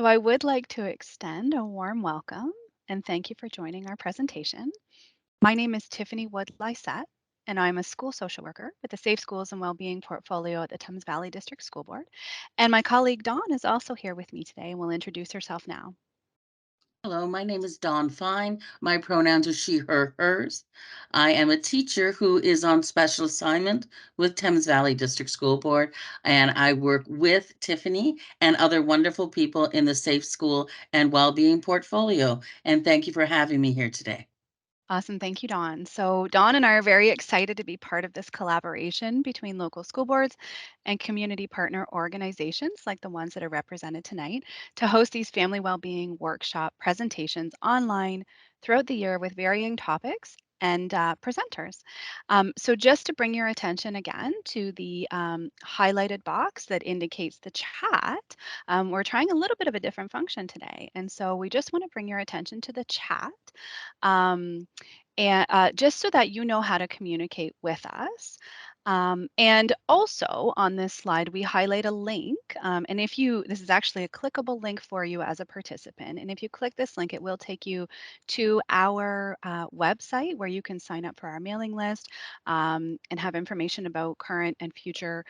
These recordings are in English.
So I would like to extend a warm welcome and thank you for joining our presentation. My name is Tiffany Wood Lysette, and I'm a school social worker with the Safe Schools and Wellbeing portfolio at the Thames Valley District School Board. And my colleague Dawn is also here with me today and will introduce herself now. Hello, my name is Dawn Fine. My pronouns are she, her, hers. I am a teacher who is on special assignment with Thames Valley District School Board, and I work with Tiffany and other wonderful people in the Safe School and Wellbeing portfolio. And thank you for having me here today. Awesome. Thank you, Dawn. So, Dawn and I are very excited to be part of this collaboration between local school boards and community partner organizations like the ones that are represented tonight to host these family well-being workshop presentations online throughout the year with varying topics and presenters. So, just to bring your attention again to the highlighted box that indicates the chat, we're trying a little bit of a different function today. And so, we just want to bring your attention to the chat. Um, and just so that you know how to communicate with us. And also on this slide, we highlight a link. And if you, this is actually a clickable link for you as a participant. And if you click this link, it will take you to our website where you can sign up for our mailing list and have information about current and future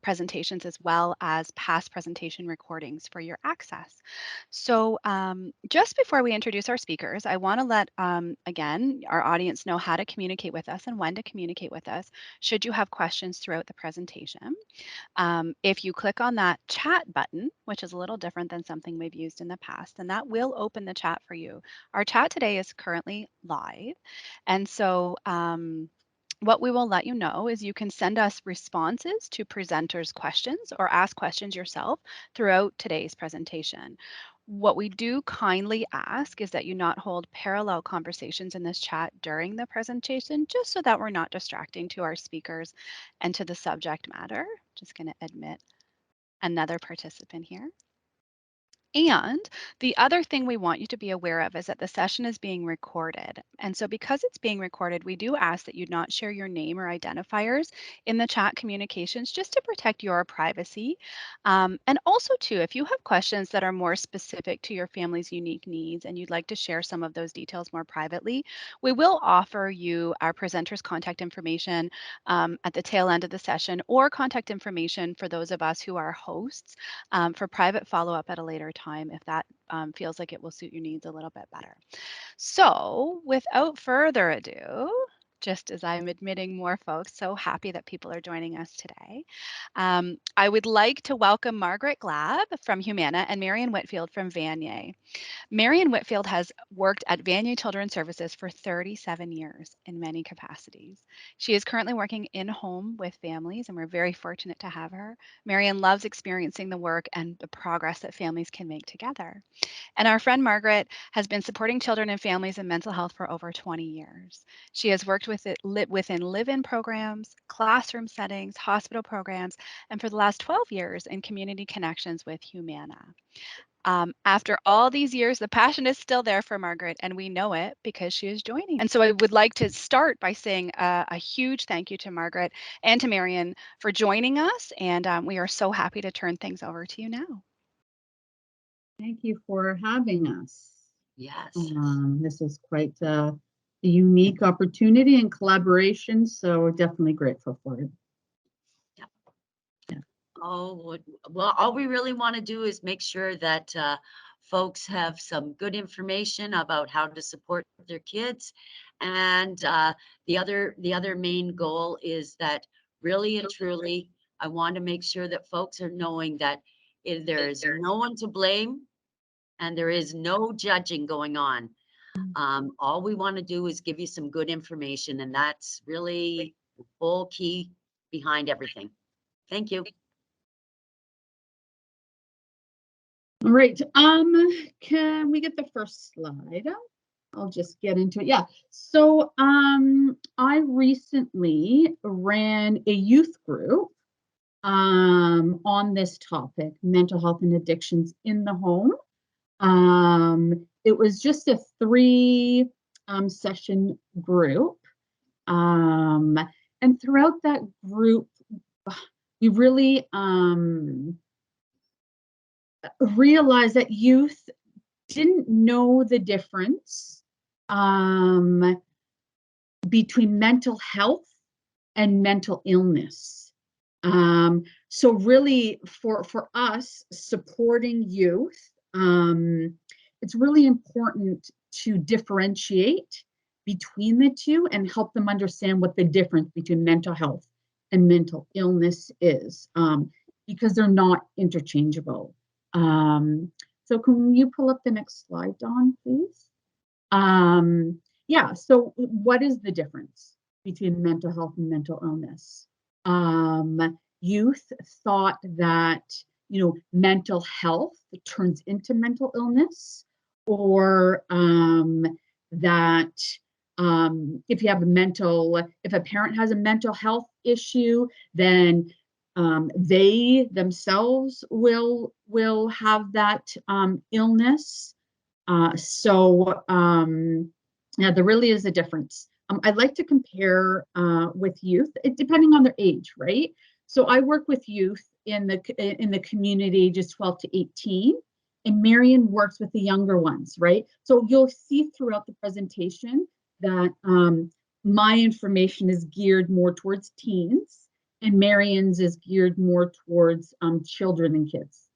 presentations as well as past presentation recordings for your access. So, just before we introduce our speakers, I want to let, again, our audience know how to communicate with us and when to communicate with us should you have questions throughout the presentation. If you click on that chat button, which is a little different than something we've used in the past, then that will open the chat for you. Our chat today is currently live. And so, what we will let you know is you can send us responses to presenters' questions or ask questions yourself throughout today's presentation. What we do kindly ask is that you not hold parallel conversations in this chat during the presentation, just so that we're not distracting to our speakers and to the subject matter. Just going to admit another participant here. And the other thing we want you to be aware of is that the session is being recorded. And so, because it's being recorded, we do ask that you not share your name or identifiers in the chat communications just to protect your privacy. And also, too, if you have questions that are more specific to your family's unique needs and you'd like to share some of those details more privately, we will offer you our presenter's contact information at the tail end of the session or contact information for those of us who are hosts for private follow-up at a later time if that feels like it will suit your needs a little bit better. So without further ado, just as I'm admitting more folks, so happy that people are joining us today. I would like to welcome Margaret Glab from Humana and Marion Whitfield from Vanier. Marion Whitfield has worked at Vanier Children's Services for 37 years in many capacities. She is currently working in home with families, and we're very fortunate to have her. Marion loves experiencing the work and the progress that families can make together. And our friend Margaret has been supporting children and families in mental health for over 20 years. She has worked within live-in programs, classroom settings, hospital programs, and for the last 12 years in community connections with Humana. After all these years, the passion is still there for Margaret, and we know it because she is joining. And so I would like to start by saying a huge thank you to Margaret and to Marion for joining us. And we are so happy to turn things over to you now. Thank you for having us. Yes. This is quite a unique opportunity and collaboration, so we're definitely grateful for it. Oh, well, all we really want to do is make sure that folks have some good information about how to support their kids. And the other main goal is that really and truly, I want to make sure that folks are knowing that there is no one to blame and there is no judging going on. All we want to do is give you some good information, and that's really the whole key behind everything. Thank you. All right. Can we get the first slide? I'll just get into it. Yeah. So I recently ran a youth group on this topic, mental health and addictions in the home. It was just a 3 session group. And throughout that group, we really realized that youth didn't know the difference between mental health and mental illness. So really for us supporting youth, it's really important to differentiate between the two and help them understand what the difference between mental health and mental illness is, because they're not interchangeable. So can you pull up the next slide, Dawn, please? Yeah, so what is the difference between mental health and mental illness? Youth thought that, you know, mental health turns into mental illness, or that if you have if a parent has a mental health issue, then they themselves will have that illness. Yeah, there really is a difference. I'd like to compare with youth, depending on their age, right? So I work with youth in the community ages 12 to 18, and Marion works with the younger ones, right? So you'll see throughout the presentation that my information is geared more towards teens, and Marion's is geared more towards children and kids.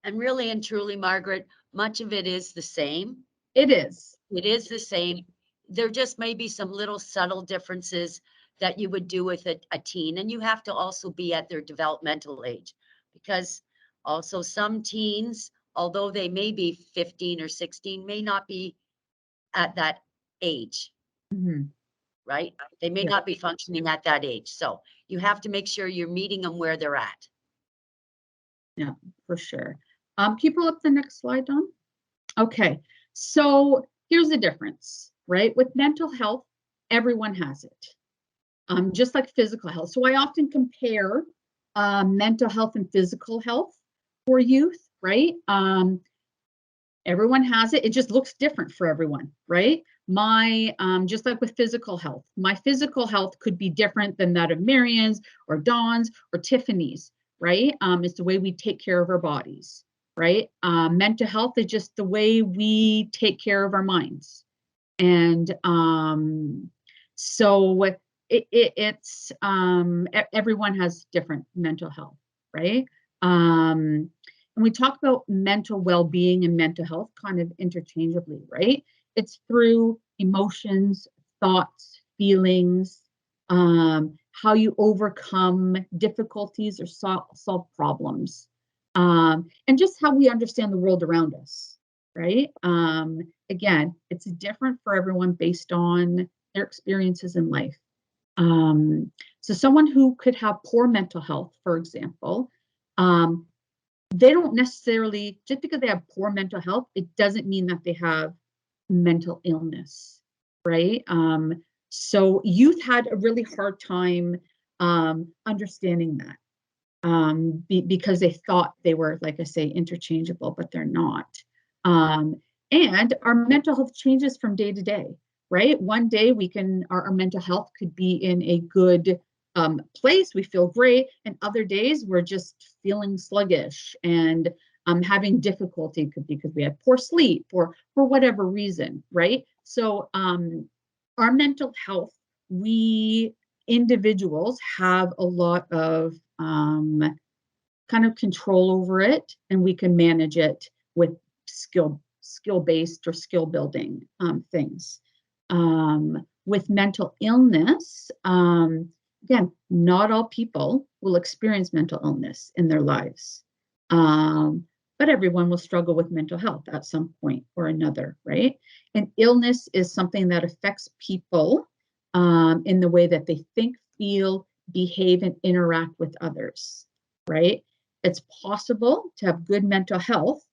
And really and truly, Margaret, much of it is the same. It is. It is the same. There just may be some little subtle differences that you would do with a teen, and you have to also be at their developmental age, because also some teens, although they may be 15 or 16, may not be at that age, right? They may not be functioning at that age. So you have to make sure you're meeting them where they're at. Yeah, for sure. Can you pull up the next slide, Dawn? Okay, so here's the difference, right? With mental health, everyone has it, just like physical health. So I often compare mental health and physical health for youth, right? Everyone has it. It just looks different for everyone, right? Just like with physical health, my physical health could be different than that of Marion's or Dawn's or Tiffany's, right? It's the way we take care of our bodies, right? Mental health is just the way we take care of our minds. And so it's everyone has different mental health, right? And we talk about mental well-being and mental health kind of interchangeably, right? It's through emotions, thoughts, feelings, how you overcome difficulties or solve problems, and just how we understand the world around us, right? Again, it's different for everyone based on their experiences in life. So someone who could have poor mental health, for example, they don't necessarily, just because they have poor mental health, it doesn't mean that they have mental illness, right? So youth had a really hard time understanding that, because they thought they were, like I say, interchangeable, but they're not. And our mental health changes from day to day, right? One day our mental health could be in a good place, we feel great, and other days we're just feeling sluggish and having difficulty, could be because we had poor sleep or for whatever reason, right? So our mental health, we individuals have a lot of kind of control over it, and we can manage it with skill-based or skill building things. With mental illness, again, not all people will experience mental illness in their lives, but everyone will struggle with mental health at some point or another, right? And illness is something that affects people in the way that they think, feel, behave, and interact with others, right? It's possible to have good mental health,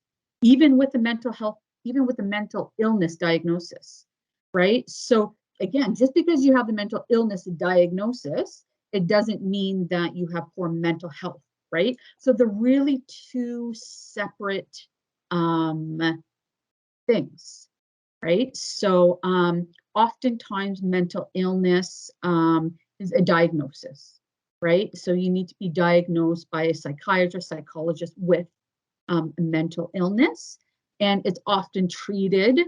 even with a mental illness diagnosis, right? So again, just because you have the mental illness diagnosis, it doesn't mean that you have poor mental health, right? So they're really two separate things, right? So oftentimes mental illness is a diagnosis, right? So you need to be diagnosed by a psychiatrist, psychologist with mental illness, and it's often treated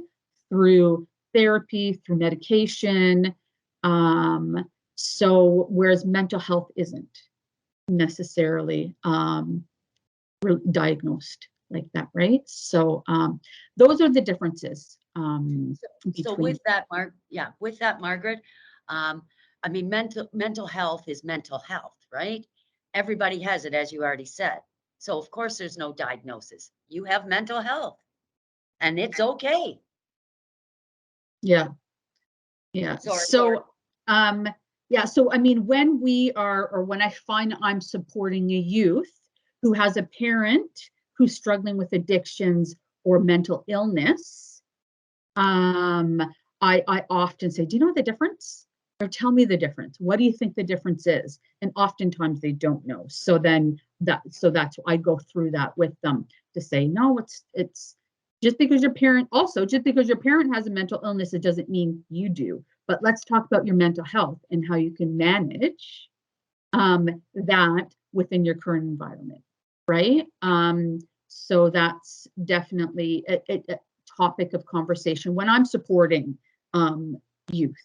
through therapy, through medication. So whereas mental health isn't necessarily diagnosed like that, right? So those are the differences. So with that, Margaret, I mean, mental health is mental health, right? Everybody has it, as you already said. So of course, there's no diagnosis. You have mental health, and it's okay. Yeah. Sorry. So yeah, so I mean, when we are, or when I find I'm supporting a youth who has a parent who's struggling with addictions or mental illness, I often say, do you know the difference? Or tell me the difference. What do you think the difference is? And oftentimes they don't know. So then that's I go through that with them to say, no, it's just because your parent has a mental illness, it doesn't mean you do. But let's talk about your mental health and how you can manage that within your current environment, right? So that's definitely a topic of conversation when I'm supporting youth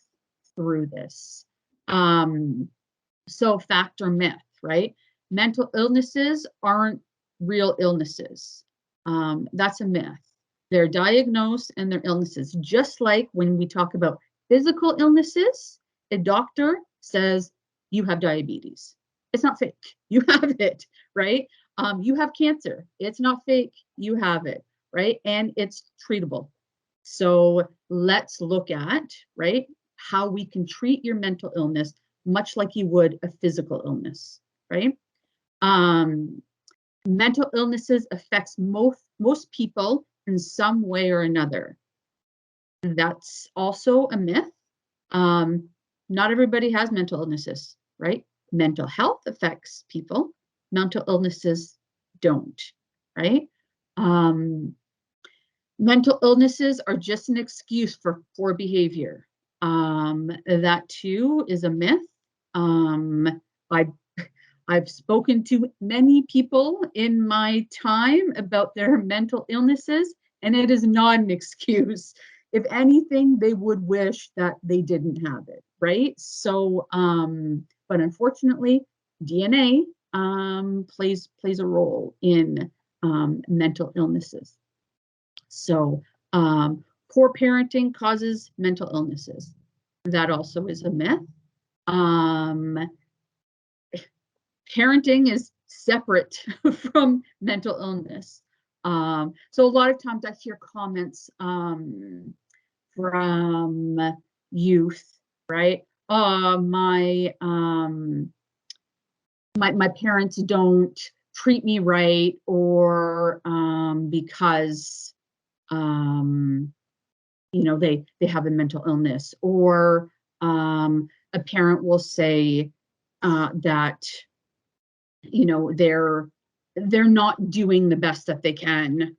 through this. So fact or myth, right? Mental illnesses aren't real illnesses. That's a myth. They're diagnosed and they're illnesses. Just like when we talk about physical illnesses, a doctor says you have diabetes. It's not fake. You have it, right? You have cancer. It's not fake. You have it, right? And it's treatable. So let's look at, right, how we can treat your mental illness much like you would a physical illness, right? Mental illnesses affects most people in some way or another. And that's also a myth. Not everybody has mental illnesses, right? Mental health affects people. Mental illnesses don't, right? Mental illnesses are just an excuse for poor behavior. That too is a myth. I've spoken to many people in my time about their mental illnesses, and it is not an excuse. If anything, they would wish that they didn't have it, right? So, but unfortunately, DNA plays a role in mental illnesses. So, poor parenting causes mental illnesses. That also is a myth. Parenting is separate from mental illness. So a lot of times I hear comments from youth, right? My parents don't treat me right, or because you know, they have a mental illness, or a parent will say that, you know, they're not doing the best that they can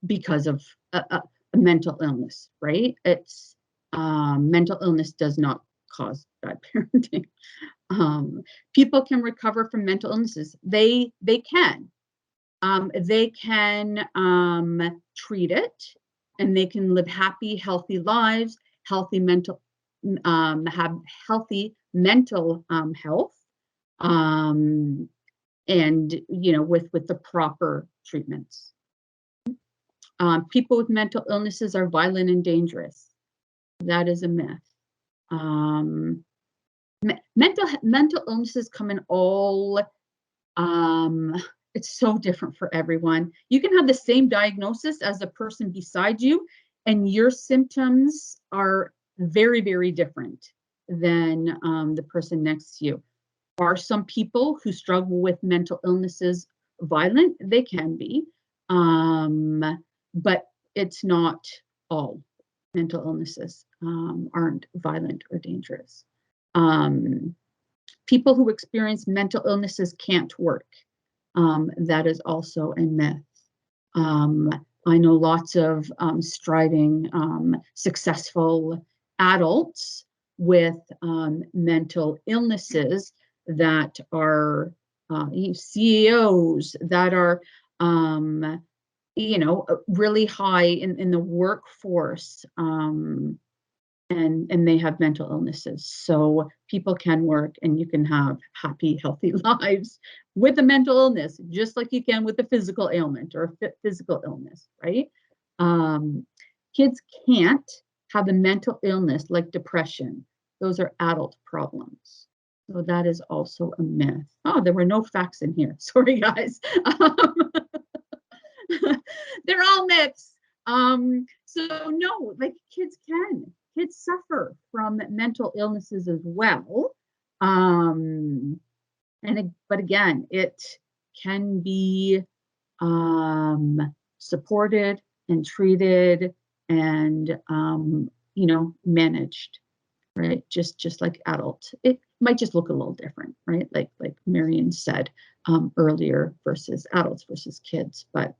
because of a mental illness, right? It's mental illness does not cause bad parenting. People can recover from mental illnesses. They can. They can treat it, and they can live happy, healthy lives, healthy mental, have healthy mental health, and you know, with the proper treatments. People with mental illnesses are violent and dangerous. That is a myth. Mental illnesses come in all. It's so different for everyone. You can have the same diagnosis as the person beside you, and your symptoms are very, very different than the person next to you. Are some people who struggle with mental illnesses violent? They can be, but it's not all mental illnesses aren't violent or dangerous. People who experience mental illnesses can't work. That is also a myth. I know lots of striving, successful adults with mental illnesses that are CEOs, that are really high in the workforce, and they have mental illnesses. So people can work and you can have happy, healthy lives with a mental illness, just like you can with a physical ailment or a physical illness, right? Kids can't have a mental illness like depression. Those are adult problems. So that is also a myth. Oh, there were no facts in here. Sorry, guys. They're all myths. So no, like kids suffer from mental illnesses as well. But again, it can be supported and treated and managed, right? Just like adults. It might just look a little different, right? Like Marion said earlier, versus adults versus kids, but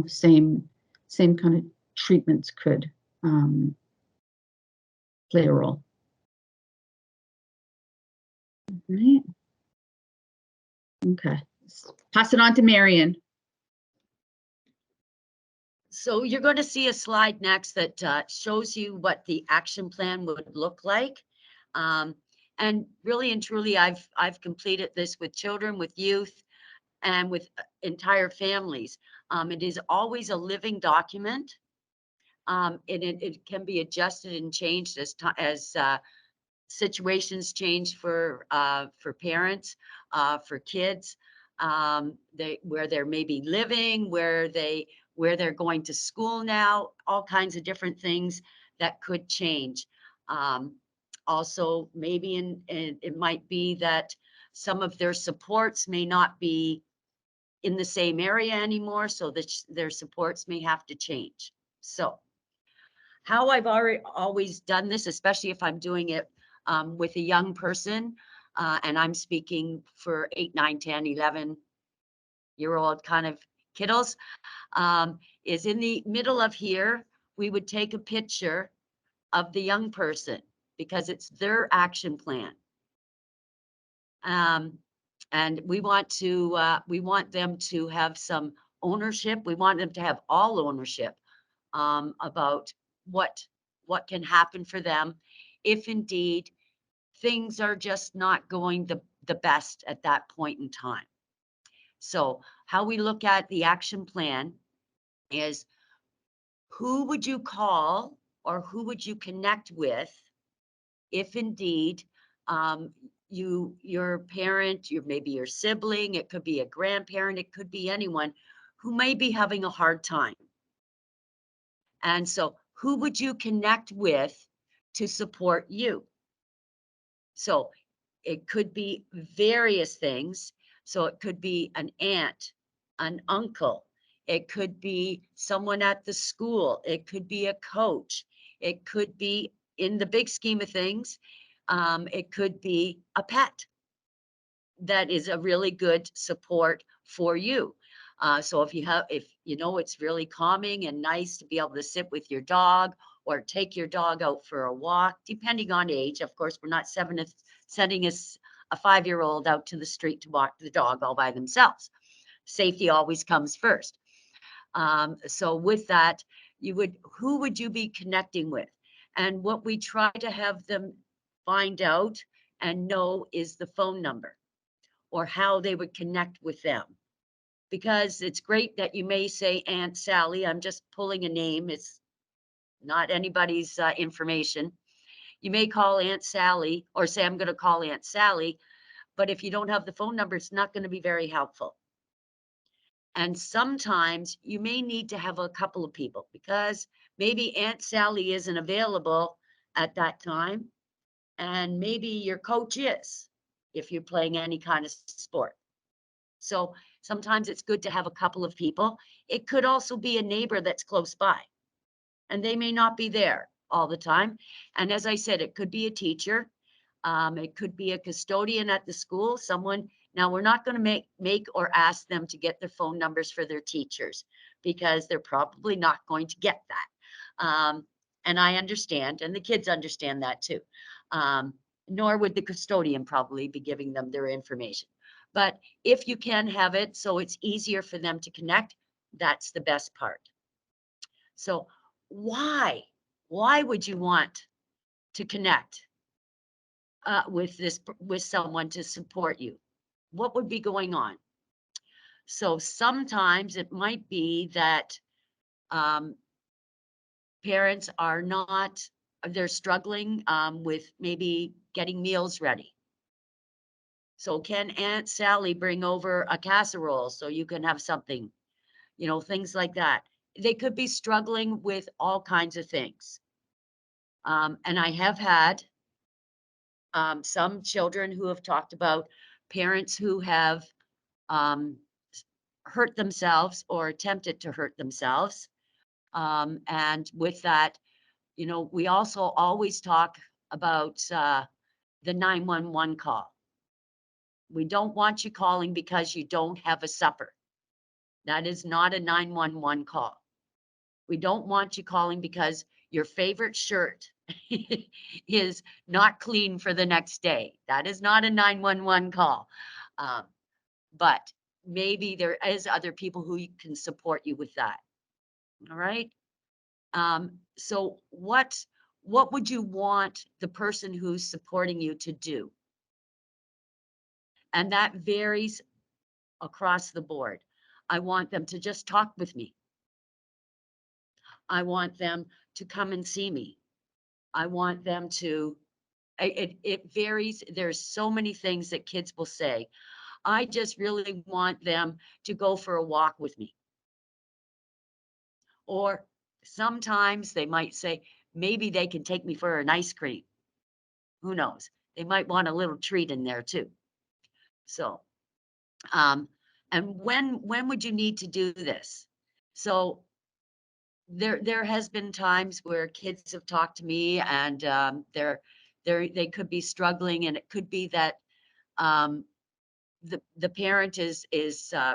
same kind of treatments could play a role. Right. Okay. Pass it on to Marion. So you're going to see a slide next that shows you what the action plan would look like. And really and truly, I've completed this with children, with youth, and with entire families. It is always a living document. It can be adjusted and changed as situations change for parents, for kids, where they're maybe living, where they're going to school now, all kinds of different things that could change. Also, maybe it might be that some of their supports may not be in the same area anymore, so that their supports may have to change. So how I've always done this, especially if I'm doing it with a young person, and I'm speaking for 8, 9, 10, 11-year-old kind of kiddos, is in the middle of here, we would take a picture of the young person because it's their action plan. And we want them to have some ownership. We want them to have all ownership about what can happen for them if indeed things are just not going the best at that point in time. So how we look at the action plan is, who would you call or who would you connect with if indeed your parent, maybe your sibling, it could be a grandparent, it could be anyone who may be having a hard time. And so who would you connect with to support you? So it could be various things. So it could be an aunt, an uncle. It could be someone at the school. It could be a coach. It could be, in the big scheme of things, it could be a pet that is a really good support for you. So if it's really calming and nice to be able to sit with your dog or take your dog out for a walk, depending on age. Of course, we're not sending a 5-year-old out to the street to walk the dog all by themselves. Safety always comes first. So with that, who would you be connecting with? And what we try to have them find out and know is the phone number or how they would connect with them. Because it's great that you may say Aunt Sally. I'm just pulling a name. It's not anybody's information. You may call Aunt Sally or say, I'm going to call Aunt Sally. But if you don't have the phone number, it's not going to be very helpful. And sometimes you may need to have a couple of people because maybe Aunt Sally isn't available at that time. And maybe your coach is, if you're playing any kind of sport. So sometimes it's good to have a couple of people. It could also be a neighbor that's close by, and they may not be there all the time. And as I said, it could be a teacher. It could be a custodian at the school, someone. Now, we're not going to make or ask them to get their phone numbers for their teachers because they're probably not going to get that. And I understand, and the kids understand that too. nor would the custodian probably be giving them their information. But if you can have it so it's easier for them to connect, that's the best part. So why? Why would you want to connect with someone to support you? What would be going on? So sometimes it might be that um, parents are not, they're struggling with maybe getting meals ready. So can Aunt Sally bring over a casserole so you can have something, things like that. They could be struggling with all kinds of things. And I have had some children who have talked about parents who have um, hurt themselves or attempted to hurt themselves. And with that, we also always talk about the 911 call. We don't want you calling because you don't have a supper. That is not a 911 call. We don't want you calling because your favorite shirt is not clean for the next day. That is not a 911 call. Um, but maybe there is other people who can support you with that. All right. So what would you want the person who's supporting you to do? And that varies across the board. I want them to just talk with me. I want them to come and see me. I want them to, it varies. There's so many things that kids will say. I just really want them to go for a walk with me. Or sometimes they might say, maybe they can take me for an ice cream. Who knows? They might want a little treat in there too. So, and when would you need to do this? So there has been times where kids have talked to me and they could be struggling, and it could be that um, the parent is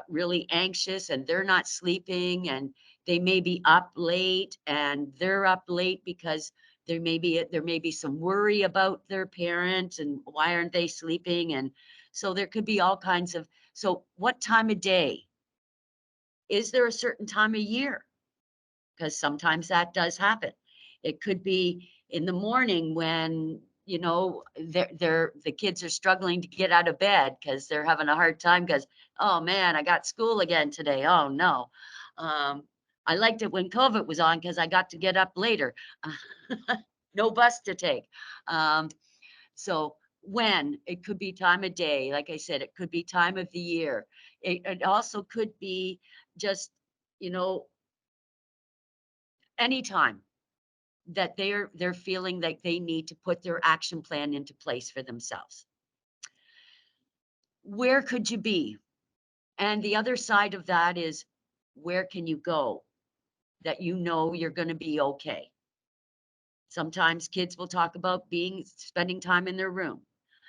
really anxious and they're not sleeping, and they may be up late, and they're up late because there may be some worry about their parent and why aren't they sleeping, and so there could be all kinds of. So what time of day? Is there a certain time of year? Because sometimes that does happen. It could be in the morning when the kids are struggling to get out of bed because they're having a hard time because, oh man, I got school again today. Oh no. I liked it when COVID was on because I got to get up later. No bus to take. So when it could be time of day, like I said, it could be time of the year. It also could be just, you know, anytime that they're feeling like they need to put their action plan into place for themselves. Where could you be? And the other side of that is, where can you go that you're going to be okay? Sometimes kids will talk about spending time in their room.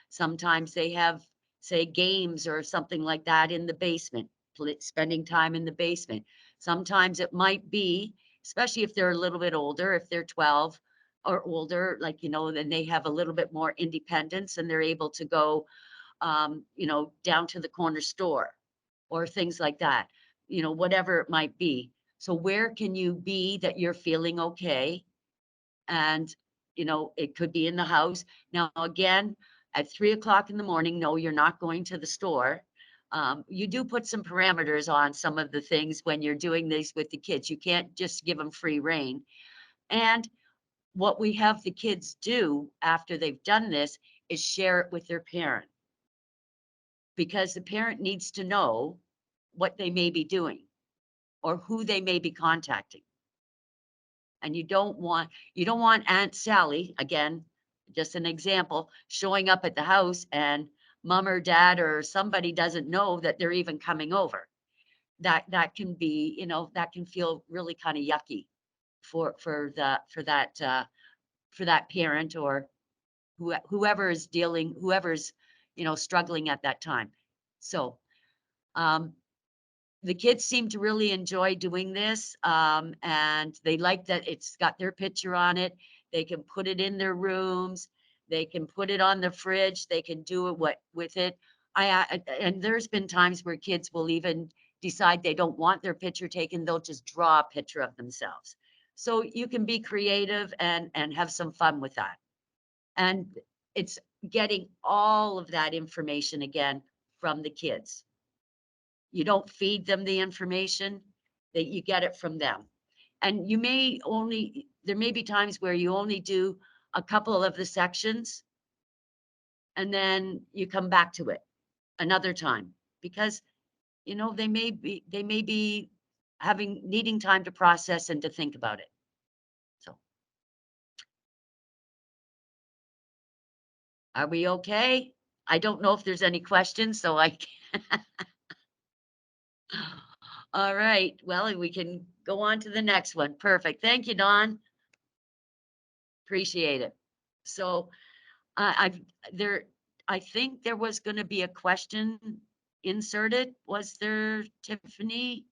Sometimes they have, say, games or something like that in the basement, spending time in the basement. Sometimes it might be, especially if they're a little bit older, if they're 12 or older, like, then they have a little bit more independence and they're able to go, down to the corner store or things like that, whatever it might be. So where can you be that you're feeling okay? And, it could be in the house. Now, again, at 3 o'clock in the morning, no, you're not going to the store. You do put some parameters on some of the things when you're doing these with the kids. You can't just give them free rein. And what we have the kids do after they've done this is share it with their parent, because the parent needs to know what they may be doing or who they may be contacting. And you don't want Aunt Sally, again, just an example, showing up at the house and mom or dad or somebody doesn't know that they're even coming over. That can be, that can feel really kind of yucky for that parent or whoever's struggling at that time. So um, the kids seem to really enjoy doing this, and they like that it's got their picture on it. They can put it in their rooms. They can put it on the fridge. They can do it what with it. And there's been times where kids will even decide they don't want their picture taken. They'll just draw a picture of themselves. So you can be creative and have some fun with that. And it's getting all of that information again from the kids. You don't feed them the information, that you get it from them. And there may be times where you only do a couple of the sections and then you come back to it another time because, they may be needing time to process and to think about it. So are we okay? I don't know if there's any questions, so I all right, well, we can go on to the next one. Perfect. Thank you, Dawn. Appreciate it. So, I've there, I think there was gonna be a question inserted. Was there, Tiffany?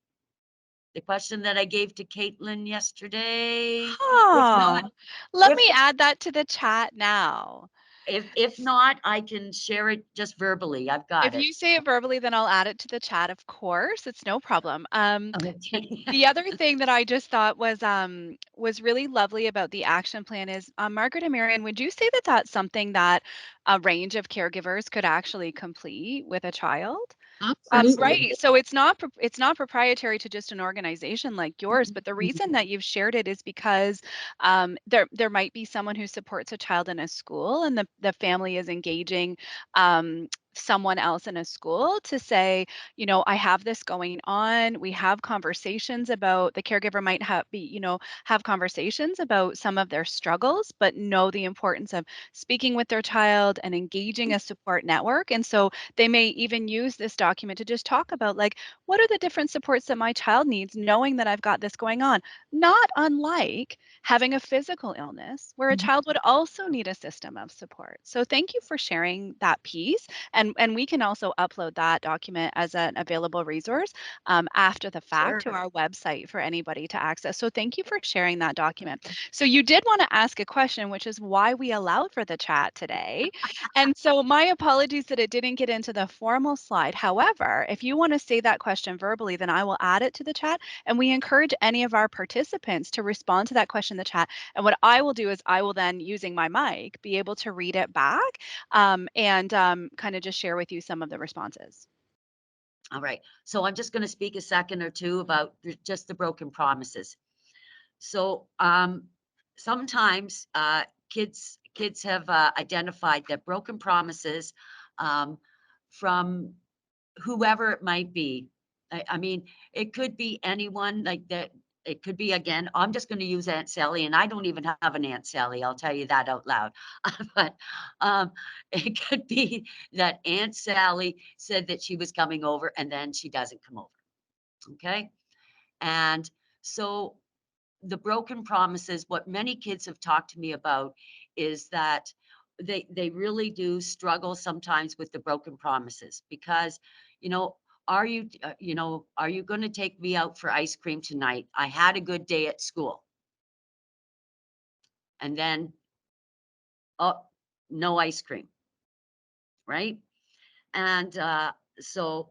The question that I gave to Caitlin yesterday? If Huh. not, Let if me add that to the chat now. if not, I can share it just verbally. I've got If it. you say it verbally, then I'll add it to the chat, of course. It's no problem. Okay. The other thing that I just thought was really lovely about the action plan is, Margaret and Marion, would you say that that's something that a range of caregivers could actually complete with a child? Absolutely. Right. So it's not proprietary to just an organization like yours, but the reason that you've shared it is because there might be someone who supports a child in a school, and the family is engaging someone else in a school to say, I have this going on. We have conversations about the caregiver might have conversations about some of their struggles, but know the importance of speaking with their child and engaging a support network. And so they may even use this document to just talk about, like, what are the different supports that my child needs, knowing that I've got this going on, not unlike having a physical illness where a Mhm. child would also need a system of support. So thank you for sharing that piece. And we can also upload that document as an available resource after the fact to Sure. our website for anybody to access. So thank you for sharing that document. So you did want to ask a question, which is why we allowed for the chat today. And so my apologies that it didn't get into the formal slide. However, if you want to say that question verbally, then I will add it to the chat. And we encourage any of our participants to respond to that question in the chat. And what I will do is I will then, using my mic, be able to read it back and kind of just share with you some of the responses. All right. So I'm just going to speak a second or two about just the broken promises. So sometimes kids have identified that broken promises um, from whoever it might be. I mean, it could be anyone like that. It could be, again, I'm just going to use Aunt Sally, and I don't even have an Aunt Sally. I'll tell you that out loud. But um, it could be that Aunt Sally said that she was coming over and then she doesn't come over. Okay. And so the broken promises, what many kids have talked to me about is that they really do struggle sometimes with the broken promises because, you know, are you going to take me out for ice cream tonight? I had a good day at school. And then, oh, no ice cream, right? And so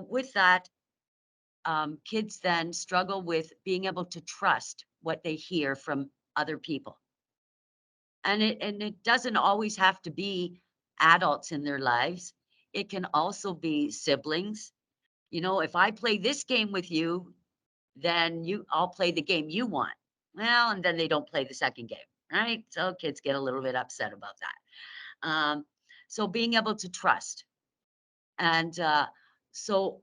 with that, kids then struggle with being able to trust what they hear from other people. And it doesn't always have to be adults in their lives. It can also be siblings. If I play this game with you, then I'll play the game you want. Well, and then they don't play the second game, right? So kids get a little bit upset about that. So being able to trust. And so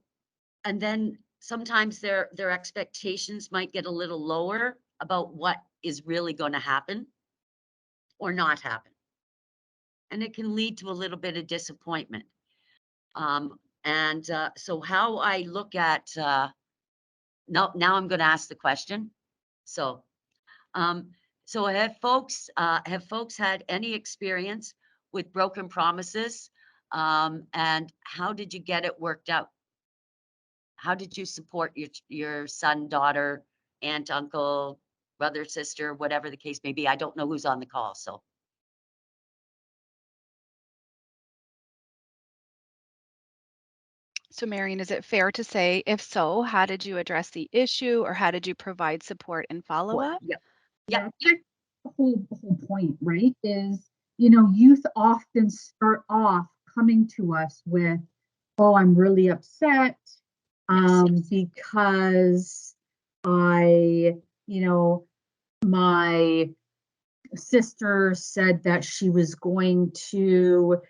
and then sometimes their expectations might get a little lower about what is really going to happen or not happen. And it can lead to a little bit of disappointment. So how I look at now I'm going to ask the question. So um, so have folks had any experience with broken promises? And how did you get it worked out? How did you support your son, daughter, aunt, uncle, brother, sister, whatever the case may be? I don't know who's on the call, so So, Marion, is it fair to say, if so, how did you address the issue or how did you provide support and follow What? up? Yep. Yeah, that's the whole point, right? Is, you know, youth often start off coming to us with, oh, I'm really upset, Yes. because I, you know, my sister said that she was going to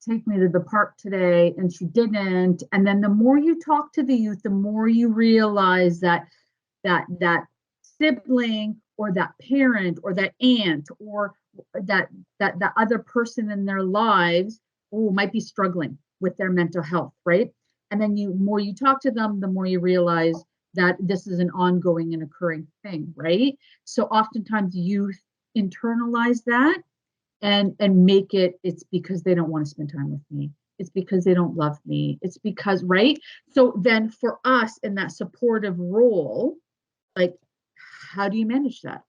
take me to the park today and she didn't. And then the more you talk to the youth, the more you realize that that sibling or that parent or that aunt or that other person in their lives, oh, might be struggling with their mental health, right? And then you more you talk to them, the more you realize that this is an ongoing and occurring thing, right? So oftentimes youth internalize that and make it's because they don't want to spend time with me, it's because they don't love me, it's because, right? So then for us in that supportive role, like, how do you manage that?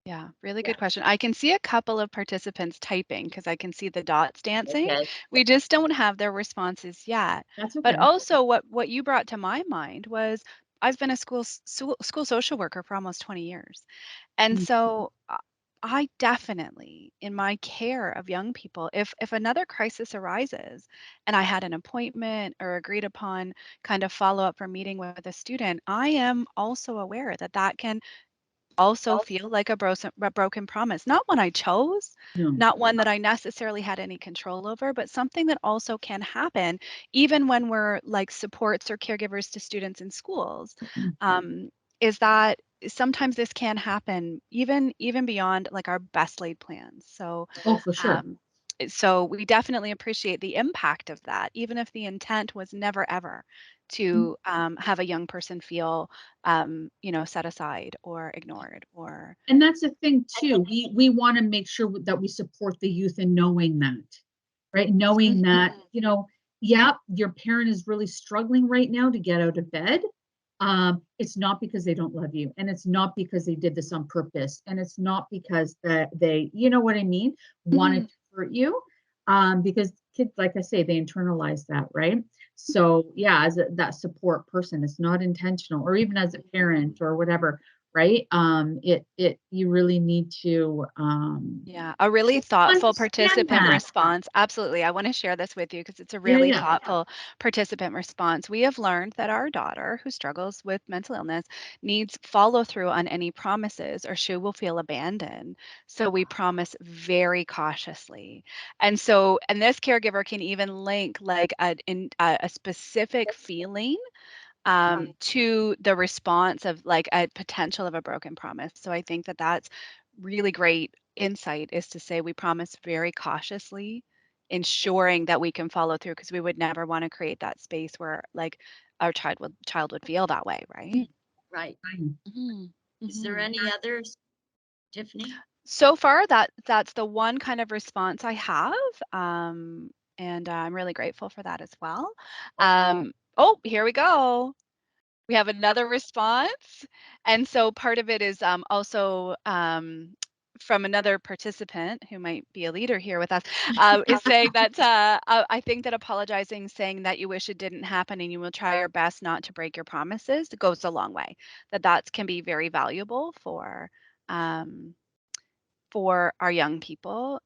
Yeah, really Yeah. good question. I can see a couple of participants typing because I can see the dots dancing. Okay. We just don't have their responses yet. That's But okay. also what you brought to my mind was I've been a school social worker for almost 20 years. And Mm. so I definitely in my care of young people, if another crisis arises and I had an appointment or agreed upon kind of follow up for meeting with a student, I am also aware that that can also feel like a broken promise. Not one I chose, No. not one that I necessarily had any control over, but something that also can happen even when we're like supports or caregivers to students in schools. Mm. Um, is that sometimes this can happen even beyond like our best laid plans. Oh, for sure. Um, so we definitely appreciate the impact of that, even if the intent was never ever Mm. to have a young person feel set aside or ignored or And that's the thing too. We want to make sure that we support the youth in knowing that, right? Knowing that, Mhm. yeah, your parent is really struggling right now to get out of bed. It's not because they don't love you, and it's not because they did this on purpose, and it's not because that they, you know what I mean, wanted Mhm. to hurt you. Because kids, like I say, they internalize that, right? So yeah, that support person, it's not intentional, or even as a parent or whatever, right? It you really need to Yeah, a really thoughtful understand participant that. response. Absolutely. I want to share this with you because it's a Yeah, really yeah. thoughtful participant response. We have learned that our daughter, who struggles with mental illness, needs follow through on any promises or she will feel abandoned. So we promise very cautiously. And this caregiver can even link like a specific feeling to the response of like a potential of a broken promise. So I think that that's really great insight is to say we promise very cautiously, ensuring that we can follow through because we would never want to create that space where like our child would feel that way, right? Right. Fine. Mhm. Is there Mhm. any others, Tiffany? So far, that's the one kind of response I have, and I'm really grateful for that as well. Oh, here we go. We have another response. And so part of it is also from another participant who might be a leader here with us, is saying that I think that apologizing, saying that you wish it didn't happen and you will try your best not to break your promises goes a long way. That can be very valuable um, for our young people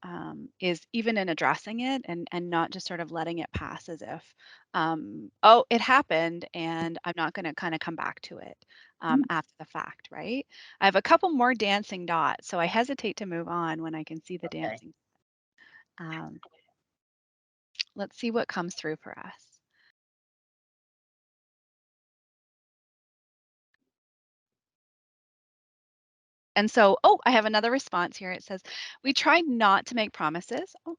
is even in addressing it and not just sort of letting it pass as if oh it happened and I'm not going to kind of come back to it Mm. after the fact, right? I have a couple more dancing dots, so I hesitate to move on when I can see the Okay. dancing. um, let's see what comes through for us. And so, oh, I have another response here. It says, we tried not to make promises. Oh,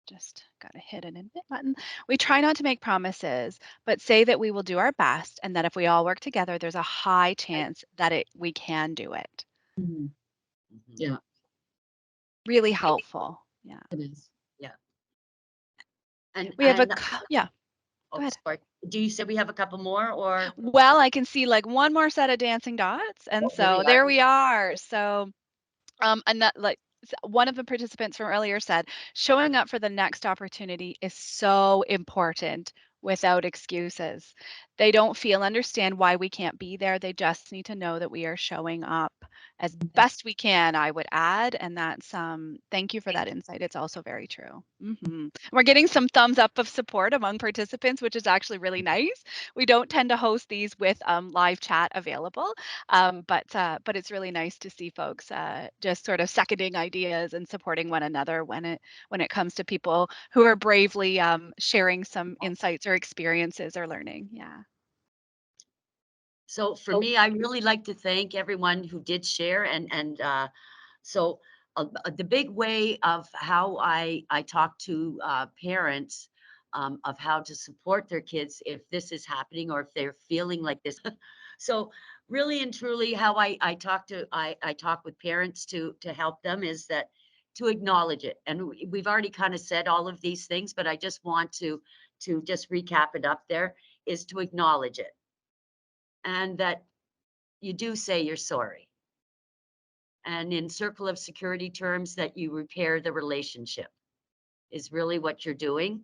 just got to hit an admit button. We try not to make promises, but say that we will do our best and that if we all work together, there's a high chance that we can do it. Mhm. Mhm. Yeah, Really helpful. Yeah. it is. Yeah. And We have yeah, go oh, ahead. sorry. Do you say we have a couple more or? Well, I can see like one more set of dancing dots. And Oh, here so we are. there we are. So like one of the participants from earlier said, showing up for the next opportunity is so important without excuses. They don't understand why we can't be there. They just need to know that we are showing up as best we can, I would add. And that's thank you for that insight. It's also very true. We're getting some thumbs up of support among participants, which is actually really nice. We don't tend to host these with live chat available, but it's really nice to see folks just sort of seconding ideas and supporting one another when it comes to people who are bravely sharing some insights or experiences or learning. Yeah. So for me, I really like to thank everyone who did share, so the big way of how I talk to parents of how to support their kids if this is happening or if they're feeling like this. So really and truly, how I talk with parents to help them is that to acknowledge it. And we've already kind of said all of these things, but I just want to just recap it up there is to acknowledge it and that you do say you're sorry. And in circle of security terms, that you repair the relationship is really what you're doing.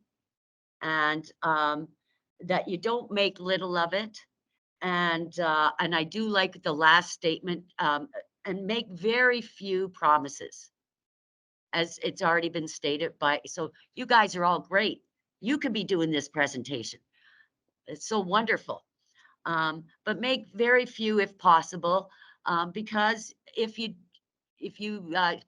And that you don't make little of it. And I do like the last statement, and make very few promises, as it's already been stated by. So you guys are all great. You could be doing this presentation. It's so wonderful. But make very few if possible, because if you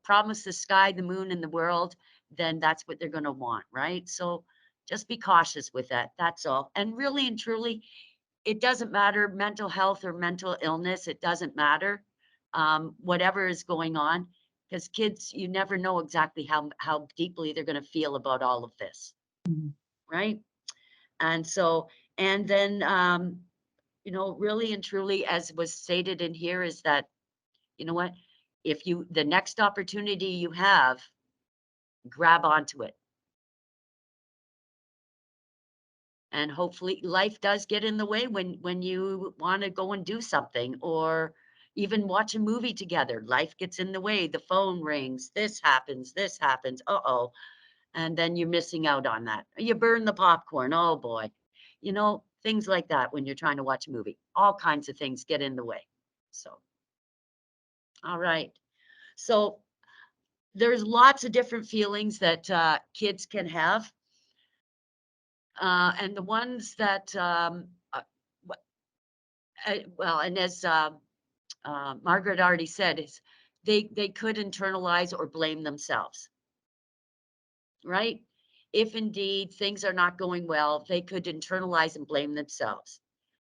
promise the sky, the moon, and the world, then that's what they're going to want, right? So just be cautious with that. That's all. And really and truly, it doesn't matter mental health or mental illness. It doesn't matter, whatever is going on, because kids, you never know exactly how deeply they're going to feel about all of this, Mhm. right? And so, and then, really and truly, as was stated in here, is that, you know what, if you the next opportunity you have, grab onto it. And hopefully life does get in the way when you want to go and do something, or even watch a movie together. Life gets in the way. The phone rings. This happens. Uh-oh. And then you're missing out on that. You burn the popcorn. Oh boy. Things like that when you're trying to watch a movie. All kinds of things get in the way. So, all right. So there's lots of different feelings that kids can have. And the ones that, well, and as Margaret already said, is they could internalize or blame themselves, right? If indeed things are not going well, they could internalize and blame themselves.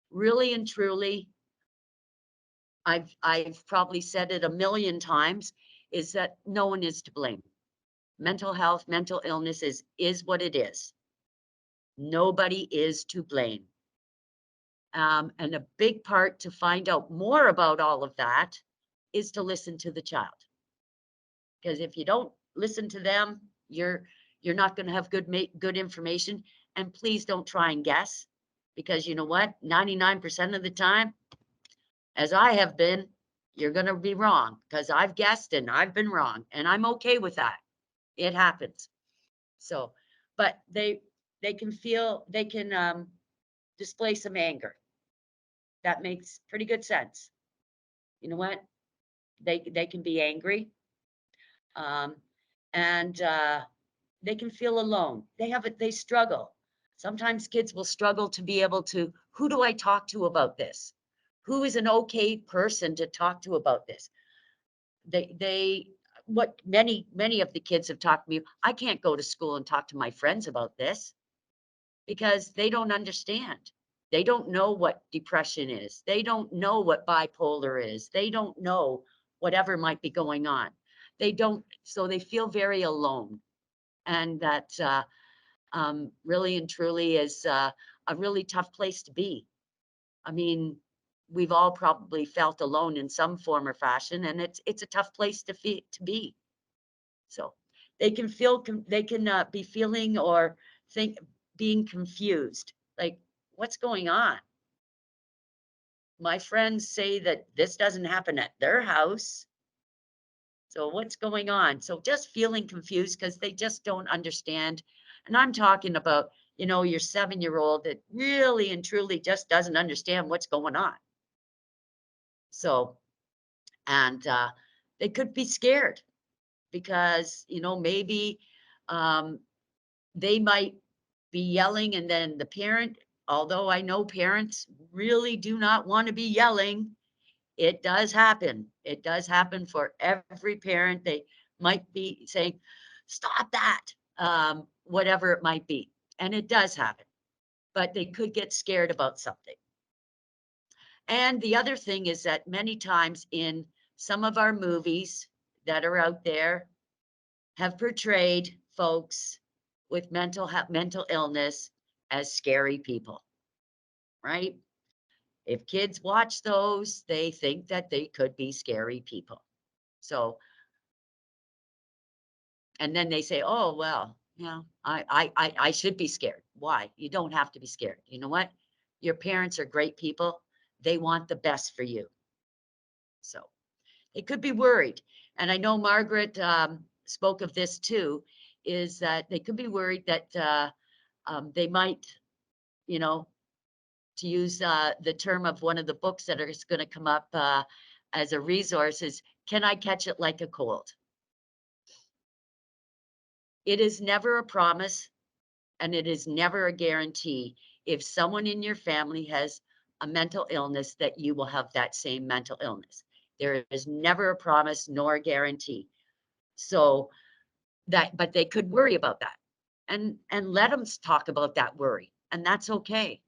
Really and truly, I've probably said it a million times, is that no one is to blame. Mental health, mental illness is what it is. Nobody is to blame. And a big part to find out more about all of that is to listen to the child. Because if you don't listen to them, you're not going to have good information. And please don't try and guess, because you know what? 99% of the time, as I have been, you're going to be wrong, because I've guessed and I've been wrong, and I'm okay with that. It happens. So, but they can display some anger. That makes pretty good sense. You know what? They can be angry, um, and they can feel alone. They struggle. Sometimes kids will struggle to be able to, who do I talk to about this? Who is an okay person to talk to about this? They what many of the kids have talked to me, I can't go to school and talk to my friends about this because they don't understand. They don't know what depression is. They don't know what bipolar is. They don't know whatever might be going on. They don't, so they feel very alone. And that really and truly is a really tough place to be. I mean, we've all probably felt alone in some form or fashion, and it's a tough place to be. So they can be feeling or think being confused, like, what's going on? My friends say that this doesn't happen at their house. So what's going on? So just feeling confused because they just don't understand. And I'm talking about, your 7-year-old that really and truly just doesn't understand what's going on. So, and they could be scared because, maybe they might be yelling, and then the parent, although I know parents really do not want to be yelling, it does happen. It does happen for every parent. They might be saying, stop that, whatever it might be. And it does happen, but they could get scared about something. And the other thing is that many times in some of our movies that are out there have portrayed folks with mental illness as scary people, right? If kids watch those, they think that they could be scary people. So, and then they say, oh, well, I should be scared. Why? You don't have to be scared. You know what? Your parents are great people. They want the best for you. So they could be worried. And I know Margaret spoke of this too, is that they could be worried that they might, to use the term of one of the books that is going to come up as a resource is, can I catch it like a cold? It is never a promise, and it is never a guarantee if someone in your family has a mental illness that you will have that same mental illness. There is never a promise nor a guarantee. So but they could worry about that, and let them talk about that worry, and that's okay.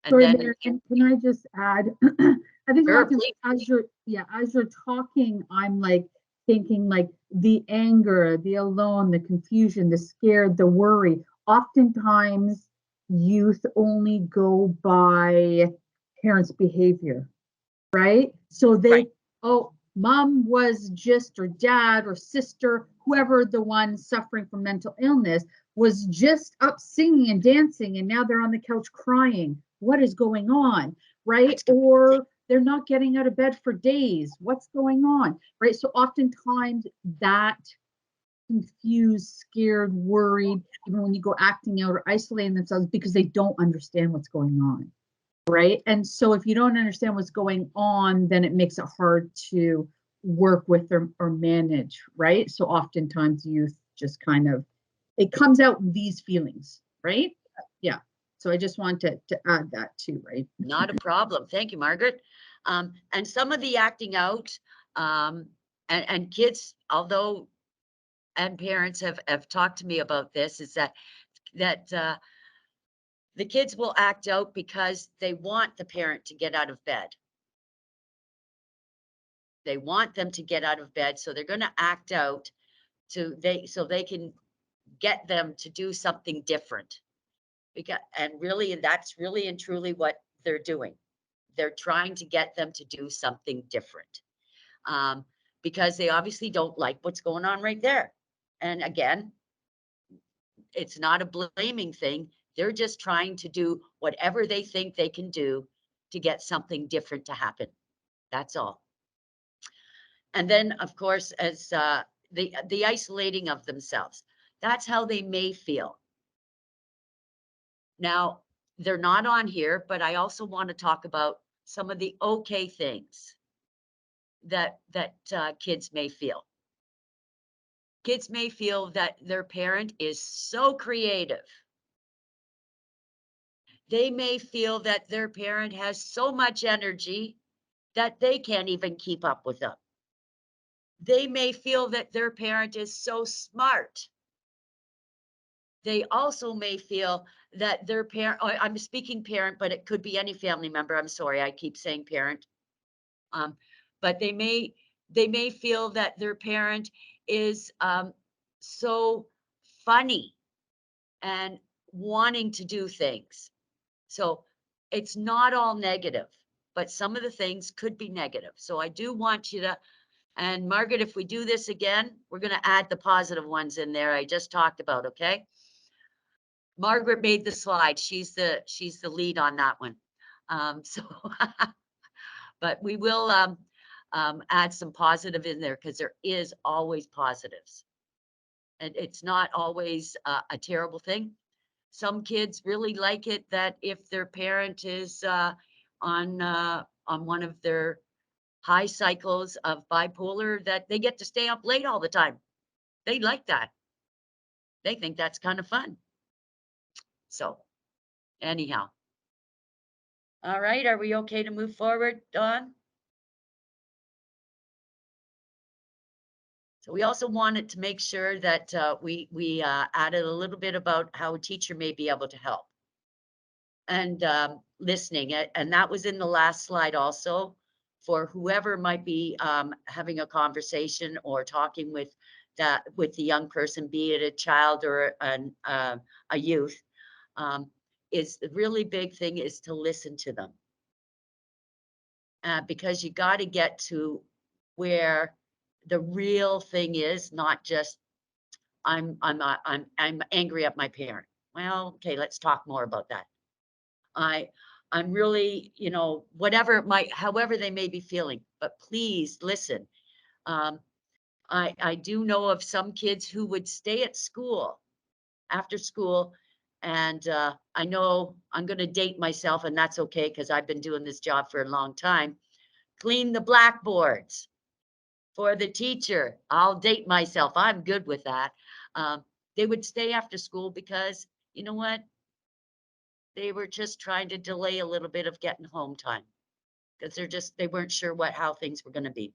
And Sorry, then, Mary, can I just add? I think a lot sure, of times please. as you're talking, I'm like thinking like the anger, the alone, the confusion, the scared, the worry. Oftentimes, youth only go by parents' behavior, right? So Right. oh, mom was just, or dad or sister, whoever the one suffering from mental illness was just up singing and dancing, and now they're on the couch crying. What is going on, right? Or they're not getting out of bed for days. What's going on, right? So oftentimes that confused, scared, worried, even when you go acting out or isolating themselves because they don't understand what's going on. Right. And so if you don't understand what's going on, then it makes it hard to work with or manage. Right. So oftentimes youth just kind of, it comes out in these feelings. Right. Yeah. So I just wanted to add that too. Right. Not a problem. Thank you, Margaret. And some of the acting out, and kids, although, and parents have talked to me about this, is that the kids will act out because they want the parent to get out of bed. They want them to get out of bed, so they're going to act out so they can get them to do something different. And really, that's really and truly what they're doing. They're trying to get them to do something different, because they obviously don't like what's going on right there. And again, it's not a blaming thing. They're just trying to do whatever they think they can do to get something different to happen. That's all. And then, of course, as the isolating of themselves, that's how they may feel. Now, they're not on here, but I also want to talk about some of the okay things that kids may feel. Kids may feel that their parent is so creative. They may feel that their parent has so much energy that they can't even keep up with them. They may feel that their parent is so smart. They also may feel that their parent, I'm speaking parent, but it could be any family member. I'm sorry, I keep saying parent. But they may feel that their parent is so funny and wanting to do things. So it's not all negative, but some of the things could be negative. So I do want you to, and Margaret, if we do this again, we're going to add the positive ones in there I just talked about, okay? Margaret made the slide. She's the lead on that one. But we will add some positive in there because there is always positives. And it's not always a terrible thing. Some kids really like it that if their parent is on one of their high cycles of bipolar, that they get to stay up late all the time. They like that. They think that's kind of fun. So anyhow. All right, are we okay to move forward, Dawn? So we also wanted to make sure that we added a little bit about how a teacher may be able to help and listening. And that was in the last slide also for whoever might be having a conversation or talking with the young person, be it a child or a youth. Is the really big thing is to listen to them. Because you got to get to where the real thing is, not just I'm angry at my parent. Well, okay, let's talk more about that. I'm really, whatever it might, however they may be feeling, but please listen. I do know of some kids who would stay at school after school. And I know I'm going to date myself, and that's okay because I've been doing this job for a long time. Clean the blackboards for the teacher. I'll date myself. I'm good with that. They would stay after school because, you know what? They were just trying to delay a little bit of getting home time because they weren't sure how things were going to be.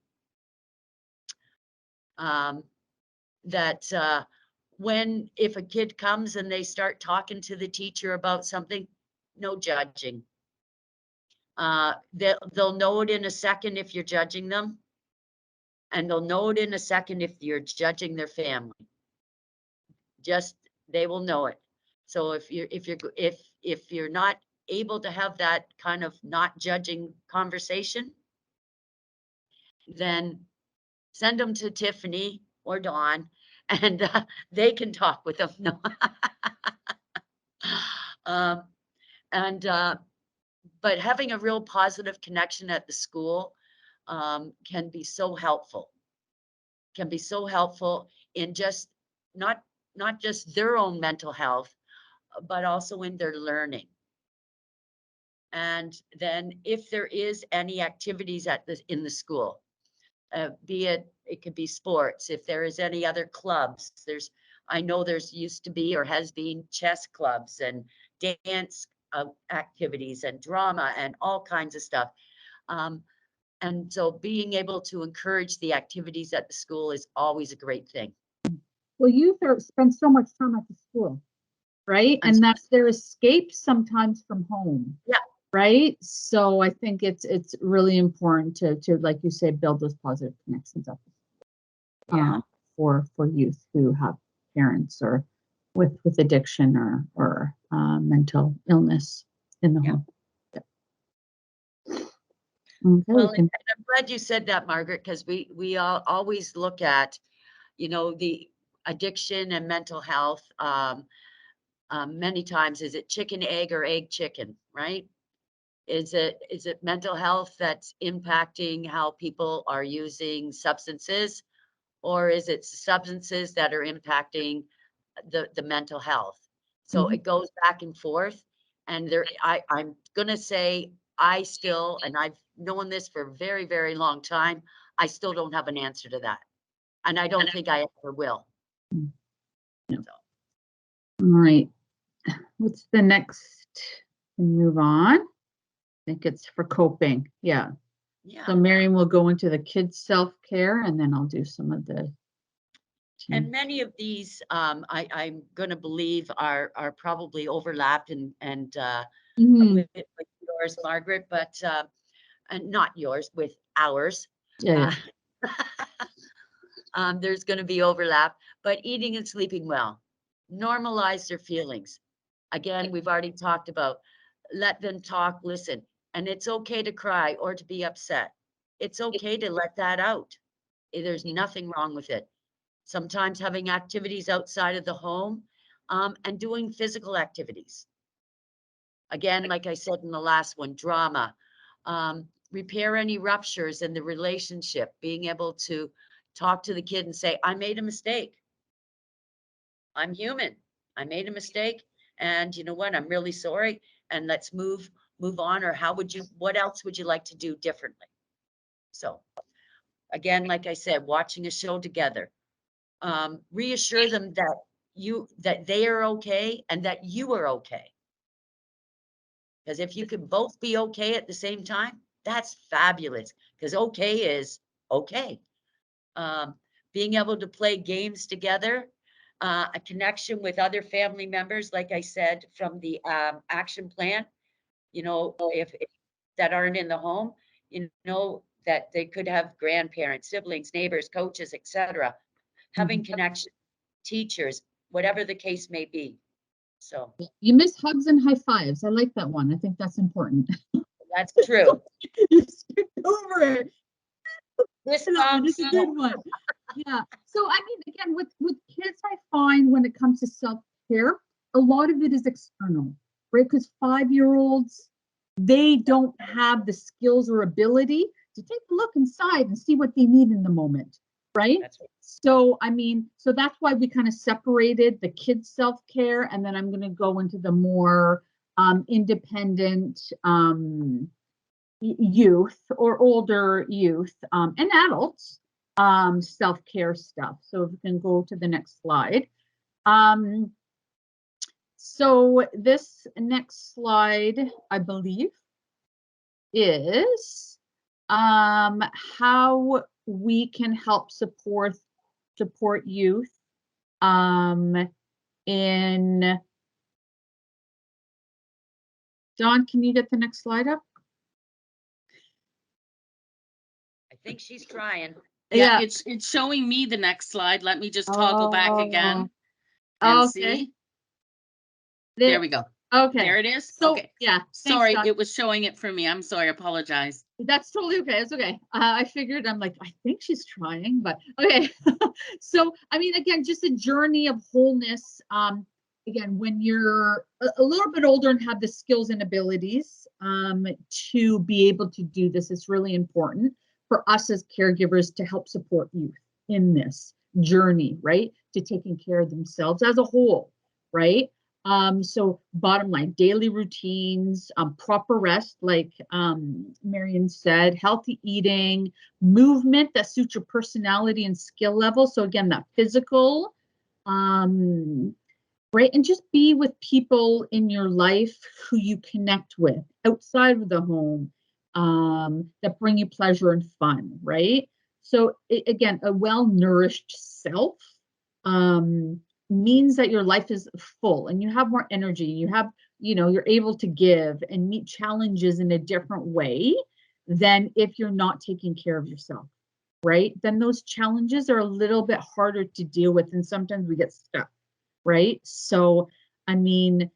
That if a kid comes and they start talking to the teacher about something, no judging. They'll know it in a second if you're judging them, and they'll know it in a second if you're judging their family. They will know it. So if you're not able to have that kind of not judging conversation, then send them to Tiffany or Dawn, and they can talk with them. No. And but having a real positive connection at the school can be so helpful. Can be so helpful in just not just their own mental health, but also in their learning. And then if there is any activities in the school, it could be sports. If there is any other clubs, I know there's used to be or has been chess clubs and dance activities and drama and all kinds of stuff. And so being able to encourage the activities at the school is always a great thing. Well, youth spend so much time at the school, right? And that's their escape sometimes from home. Yeah. Right. So I think it's really important to like you say, build those positive connections up. Yeah. For youth who have parents or with addiction or mental illness in the home. Yeah. Okay, well, and I'm glad you said that, Margaret, because we all always look at, the addiction and mental health. Many times, is it chicken egg or egg chicken, right? Is it mental health that's impacting how people are using substances, or is it substances that are impacting the mental health? So it goes back and forth. And I'm gonna say I still, and I've known this for a very, very long time, I still don't have an answer to that. And I don't think I ever will. Yeah. So. All right. What's the next? Move on. I think it's for coping. Yeah. Yeah. So Miriam will go into the kids' self-care, and then I'll do some of the. And many of these, I'm going to believe are probably overlapped and with yours, Margaret, but and not yours, with ours. Yeah. There's going to be overlap, but eating and sleeping well, normalize their feelings. Again, we've already talked about, let them talk, listen, and it's okay to cry or to be upset. It's okay to let that out. There's nothing wrong with it. Sometimes having activities outside of the home and doing physical activities. Again, like I said in the last one, drama, repair any ruptures in the relationship, being able to talk to the kid and say, I made a mistake. I'm human. I made a mistake. and you know what, I'm really sorry, and let's move on, or what else would you like to do differently? So again, like I said, watching a show together, reassure them that they are okay and that you are okay. Because if you can both be okay at the same time, that's fabulous. Because okay is okay. Being able to play games together, a connection with other family members, like I said, from the action plan, you know, if that aren't in the home, you know, that they could have grandparents, siblings, neighbors, coaches, etc. Having connection, teachers, whatever the case may be. So You miss hugs and high fives. I like that one. I think that's important. that's true. You skipped over it. This That one is a good one. Yeah. So I mean, again, with kids, I find when it comes to self-care, a lot of it is external, right? Because 5-year-olds, they don't have the skills or ability to take a look inside and see what they need in the moment, right? That's right. So I mean, so that's why we kind of separated the kids' self-care, and then I'm going to go into the more independent youth or older youth and adults self-care stuff. So if we can go to the next slide. So this next slide, I believe, is how we can help support youth in Dawn, can you get the next slide up? I think she's trying. Yeah, Yeah. it's showing me the next slide. Let me just toggle back again Oh, and okay. see. There we go. Okay. There it is. So, Okay. yeah. Sorry, Thanks, it was showing it for me. I'm sorry. I apologize. That's totally okay. It's okay. I figured, I'm like, I think she's trying, but okay. So, I mean, again, just a journey of wholeness. Again, when you're a little bit older and have the skills and abilities to be able to do this, it's really important for us as caregivers to help support youth in this journey, right? To taking care of themselves as a whole, right? So bottom line, daily routines, proper rest, like Marion said, healthy eating, movement that suits your personality and skill level. So again, that physical, right? And just be with people in your life who you connect with outside of the home, that bring you pleasure and fun, right? So again, a well-nourished self, means that your life is full and you have more energy, you have, you're able to give and meet challenges in a different way than if you're not taking care of yourself, right? Then those challenges are a little bit harder to deal with and sometimes we get stuck, right? So I mean,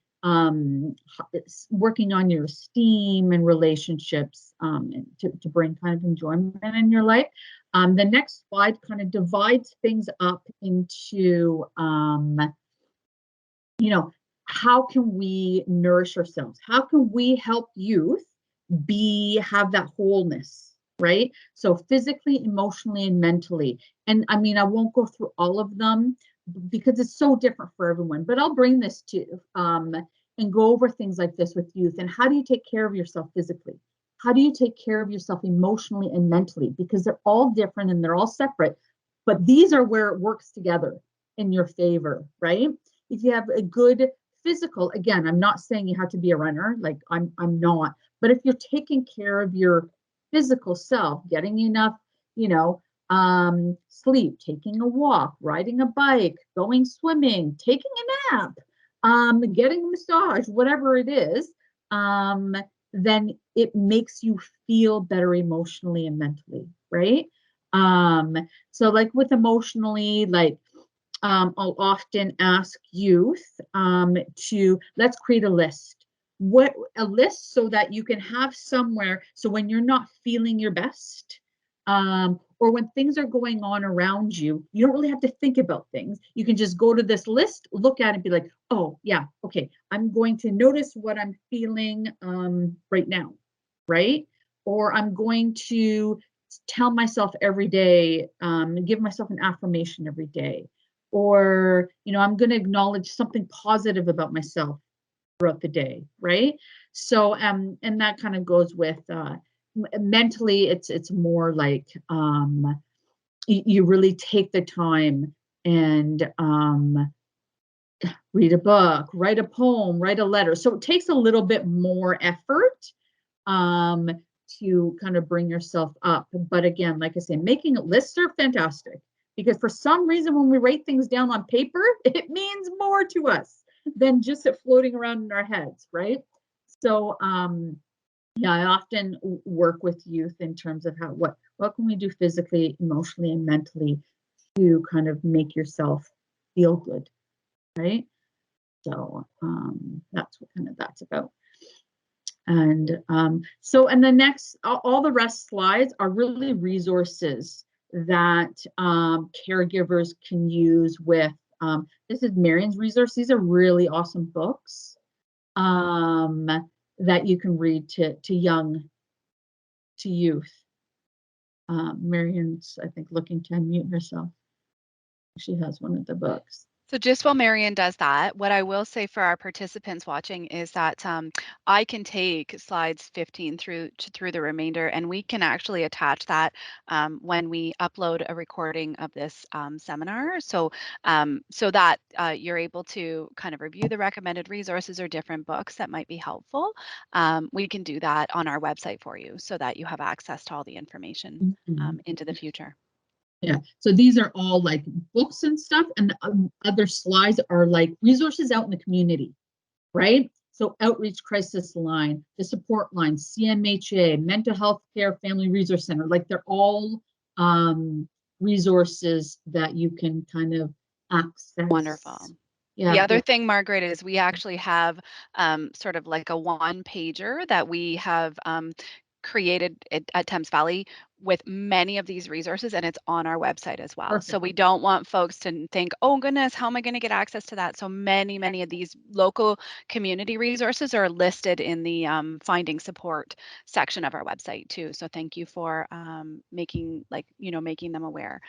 working on your esteem and relationships to bring kind of enjoyment in your life. The next slide kind of divides things up into, how can we nourish ourselves? How can we help youth have that wholeness, right? So physically, emotionally, and mentally. And I mean, I won't go through all of them because it's so different for everyone, but I'll bring this to and go over things like this with youth. And how do you take care of yourself physically? How do you take care of yourself emotionally and mentally? Because they're all different and they're all separate, but these are where it works together in your favor, right? If you have a good physical, again, I'm not saying you have to be a runner, like I'm not, but if you're taking care of your physical self, getting enough, sleep, taking a walk, riding a bike, going swimming, taking a nap, getting a massage, whatever it is, then it makes you feel better emotionally and mentally, right? So like with emotionally, like I'll often ask youth to let's create a list. A list so that you can have somewhere. So when you're not feeling your best, or when things are going on around you, you don't really have to think about things. You can just go to this list, look at it, and be like, oh yeah, okay, I'm going to notice what I'm feeling right now, right? Or I'm going to tell myself every day, give myself an affirmation every day. Or, I'm going to acknowledge something positive about myself throughout the day, right? So, and that kind of goes with mentally, it's more like you really take the time and read a book, write a poem, write a letter. So it takes a little bit more effort um, to kind of bring yourself up. But again, like I say, making lists are fantastic because for some reason, when we write things down on paper, it means more to us than just it floating around in our heads, right? So, yeah, I often work with youth in terms of what can we do physically, emotionally, and mentally to kind of make yourself feel good, right? So that's what kind of that's about. And so, and the next, all the rest slides are really resources that caregivers can use with, this is Marion's resource. These are really awesome books that you can read to youth. Marion's, I think, looking to unmute herself. She has one of the books. So just while Marion does that, what I will say for our participants watching is that I can take slides 15 through the remainder, and we can actually attach that when we upload a recording of this seminar. So so that you're able to kind of review the recommended resources or different books that might be helpful. We can do that on our website for you so that you have access to all the information into the future. Yeah, so these are all like books and stuff, and the other slides are like resources out in the community, right? So Outreach Crisis Line, the support line, CMHA, Mental Health Care Family Resource Center, like they're all resources that you can kind of access. Wonderful. Yeah. The other thing, Margaret, is we actually have sort of like a one-pager that we have created at Thames Valley with many of these resources, and it's on our website as well. Perfect. So we don't want folks to think, oh goodness, how am I going to get access to that? So many of these local community resources are listed in the finding support section of our website too. So thank you for making them aware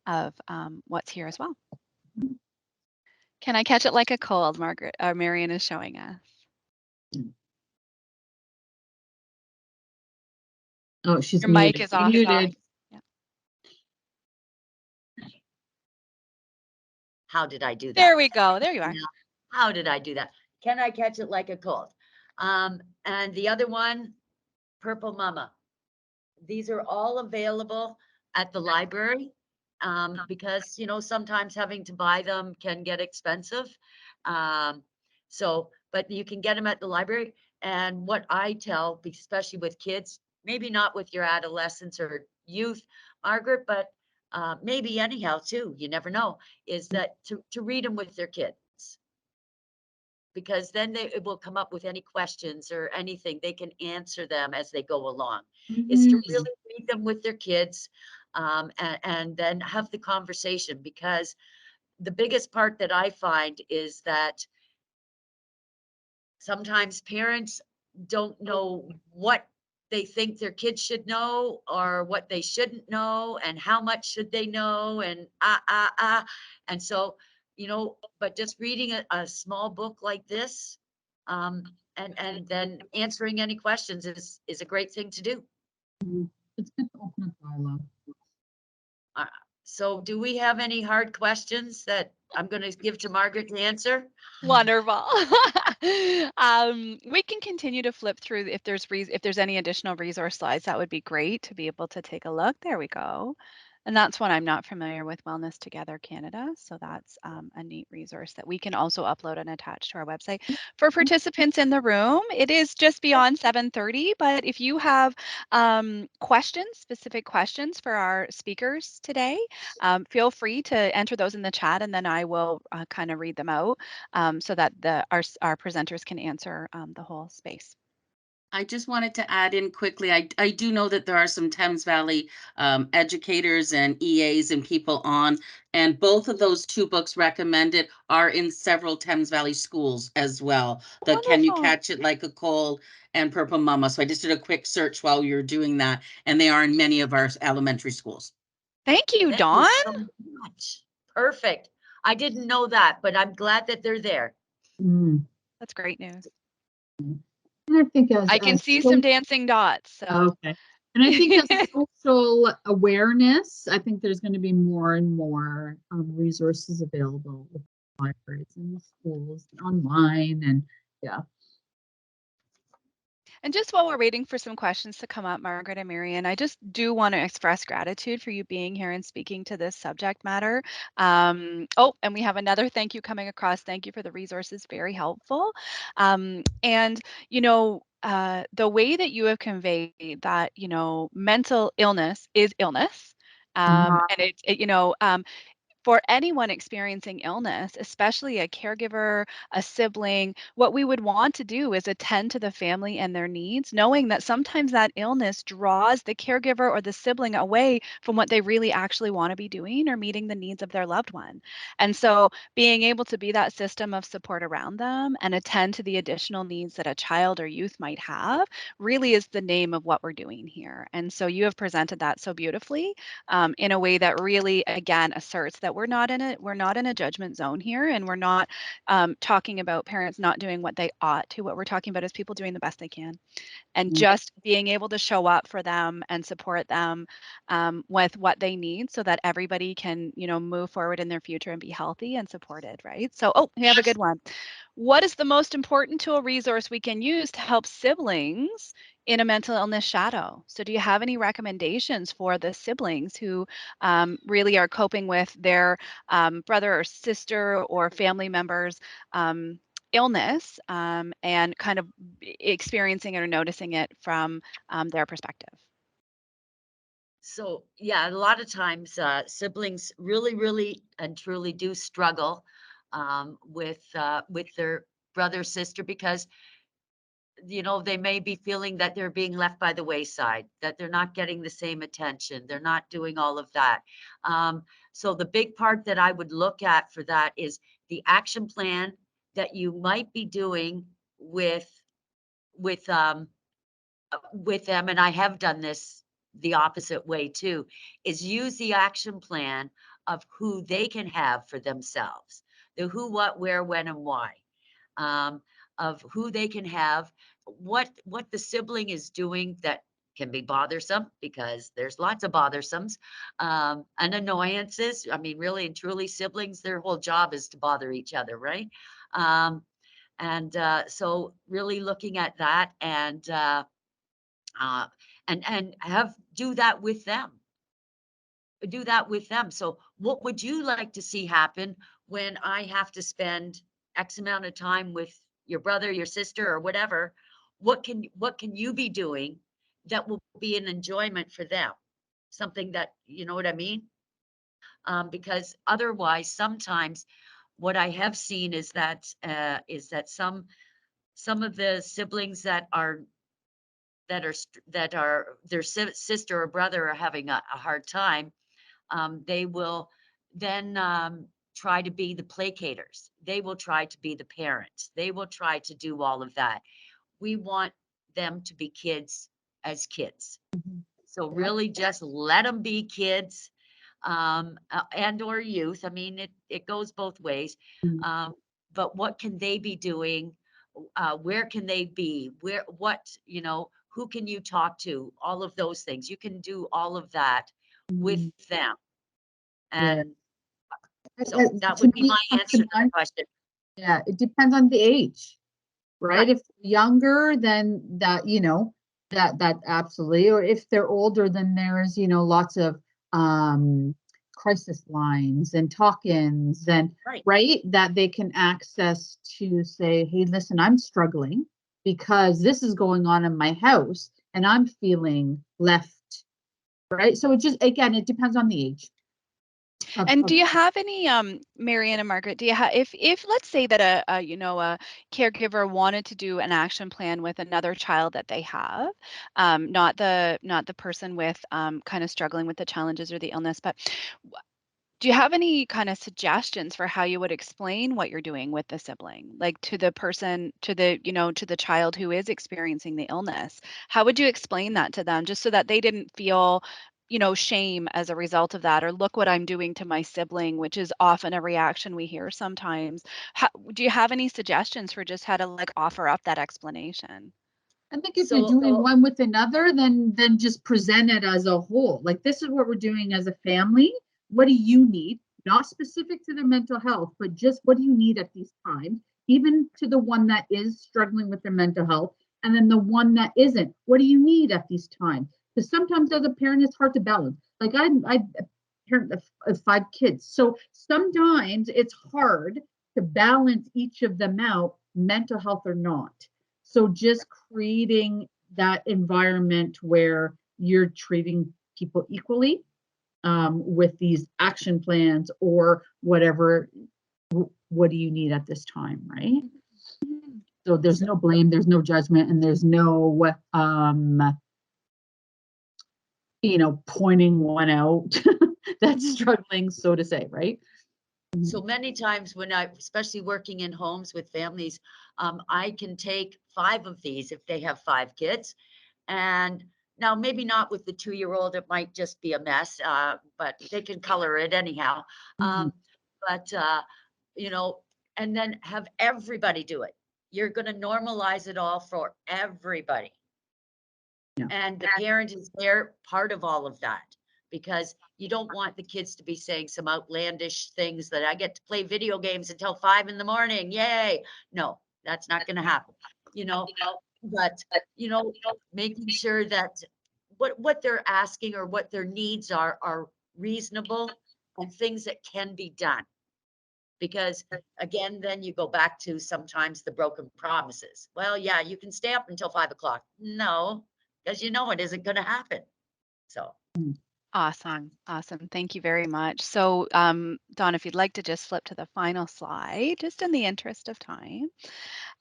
of what's here as well. Can I catch it like a cold, Margaret? Marion is showing us. Oh, she's Your mic is off. muted. Yeah. How did I do that? There we go. There you are. How did I do that? Can I catch it like a cold? And the other one, Purple Mama. These are all available at the library because, sometimes having to buy them can get expensive. But you can get them at the library. And what I tell, especially with kids, maybe not with your adolescents or youth, Margaret, but maybe anyhow too, you never know, is that to read them with their kids. Because then it will come up with any questions or anything. They can answer them as they go along. Is to really read them with their kids and then have the conversation. Because the biggest part that I find is that sometimes parents don't know what they think their kids should know or what they shouldn't know and how much should they know and and so but just reading a small book like this and then answering any questions is a great thing to do. It's good to open up dialogue. So do we have any hard questions that I'm going to give to Margaret to answer? Wonderful. We can continue to flip through if there's any additional resource slides. That would be great to be able to take a look. There we go. And that's one I'm not familiar with, Wellness Together Canada. So that's a neat resource that we can also upload and attach to our website. For participants in the room, it is just beyond 7:30, but if you have specific questions for our speakers today, feel free to enter those in the chat and then I will kind of read them out so that our presenters can answer the whole space. I just wanted to add in quickly, I do know that there are some Thames Valley educators and EAs and people on, and both of those two books recommended are in several Thames Valley schools as well. The Can You Catch It Like a Cold and Purple Mama. So I just did a quick search while you were doing that, and they are in many of our elementary schools. Thank you, Dawn. Thank you so much. Perfect. I didn't know that, but I'm glad that they're there. That's great news. And I think I can as see some dancing dots. So okay. And I think as social awareness, I think there's going to be more and more resources available with libraries and the schools online and yeah. And just while we're waiting for some questions to come up, Margaret and Marian, I just do want to express gratitude for you being here and speaking to this subject matter. Oh, and we have another thank you coming across. Thank you for the resources, very helpful. And, the way that you have conveyed that, mental illness is illness. And for anyone experiencing illness, especially a caregiver, a sibling, what we would want to do is attend to the family and their needs, knowing that sometimes that illness draws the caregiver or the sibling away from what they really actually want to be doing or meeting the needs of their loved one. And so being able to be that system of support around them and attend to the additional needs that a child or youth might have really is the name of what we're doing here. And so you have presented that so beautifully in a way that really, again, asserts that we're not in a judgment zone here, and we're not talking about parents not doing what they ought to. What we're talking about is people doing the best they can, and just being able to show up for them and support them with what they need, so that everybody can, move forward in their future and be healthy and supported. Right. So, oh, we have a good one. What is the most important tool resource we can use to help siblings in a mental illness shadow? So, do you have any recommendations for the siblings who really are coping with their brother or sister or family members? Illness and kind of experiencing it or noticing it from their perspective. So yeah, a lot of times siblings really, really and truly do struggle with their brother sister because they may be feeling that they're being left by the wayside, that they're not getting the same attention, they're not doing all of that. So the big part that I would look at for that is the action plan that you might be doing with with um, with them, and I have done this the opposite way too, is use the action plan of who they can have for themselves, the who, what, where, when, and why, um, of who they can have, what the sibling is doing that can be bothersome because there's lots of bothersomes and annoyances. I mean, really and truly, siblings, their whole job is to bother each other, right? Um, and so, really looking at that uh, and have do that with them. Do that with them. So, what would you like to see happen when I have to spend X amount of time with your brother, your sister, or whatever? What can you be doing that will be an enjoyment for them? Something that you know what I mean? Because otherwise, sometimes what I have seen is that some of the siblings that are their sister or brother are having a hard time, they will then try to be the placaters. They will try to be the parents. They will try to do all of that. We want them to be kids as kids. Mhm. So Yep. really just let them be kids and or youth. I mean, it goes both ways. Mm. Um, but what can they be doing? Where can they be? Who can you talk to? All of those things. You can do all of that with Mm. them. Yeah. And so that To would be me, my it comes answer to to the mind. question. Yeah, it depends on the age, right? Right. If they're younger, then that absolutely. Or if they're older, then there's, lots of um crisis lines and talk-ins and Right. right that they can access to say, hey, listen, I'm struggling because this is going on in my house and I'm feeling left, right? So it just again, it depends on the age And of do you have any, Marianne and Margaret, do you have, if let's say that a caregiver wanted to do an action plan with another child that they have, not the person with kind of struggling with the challenges or the illness, but do you have any kind of suggestions for how you would explain what you're doing with the sibling, like to the person, to the child who is experiencing the illness? How would you explain that to them, just so that they didn't feel shame as a result of that, or look what I'm doing to my sibling, which is often a reaction we hear sometimes. Do you have any suggestions for just how to like offer up that explanation? I think if you're doing one with another, then just present it as a whole. Like, this is what we're doing as a family. What do you need? Not specific to their mental health, but just what do you need at these times? Even to the one that is struggling with their mental health, and then the one that isn't. What do you need at these times? Because sometimes as a parent, it's hard to balance. Like, I parent of 5 kids, so sometimes it's hard to balance each of them out, mental health or not. So just creating that environment where you're treating people equally, with these action plans or whatever. What do you need at this time, right? So there's no blame, there's no judgment, and there's no pointing one out that's struggling, so to say, right? So many times when especially working in homes with families, I can take 5 of these if they have 5 kids. And now maybe not with the 2-year-old, it might just be a mess, but they can color it anyhow. Mhm. But, and then have everybody do it. You're going to normalize it all for everybody. Yeah. And the parent is there, part of all of that, because you don't want the kids to be saying some outlandish things that I get to play video games until 5 in the morning. Yay. No, that's not going to happen, but, making sure that what they're asking or what their needs are reasonable and things that can be done. Because again, then you go back to sometimes the broken promises. Well, yeah, you can stay up until 5 o'clock. No, because it isn't going to happen. So. Awesome. Awesome. Thank you very much. So, Dawn, if you'd like to just flip to the final slide, just in the interest of time.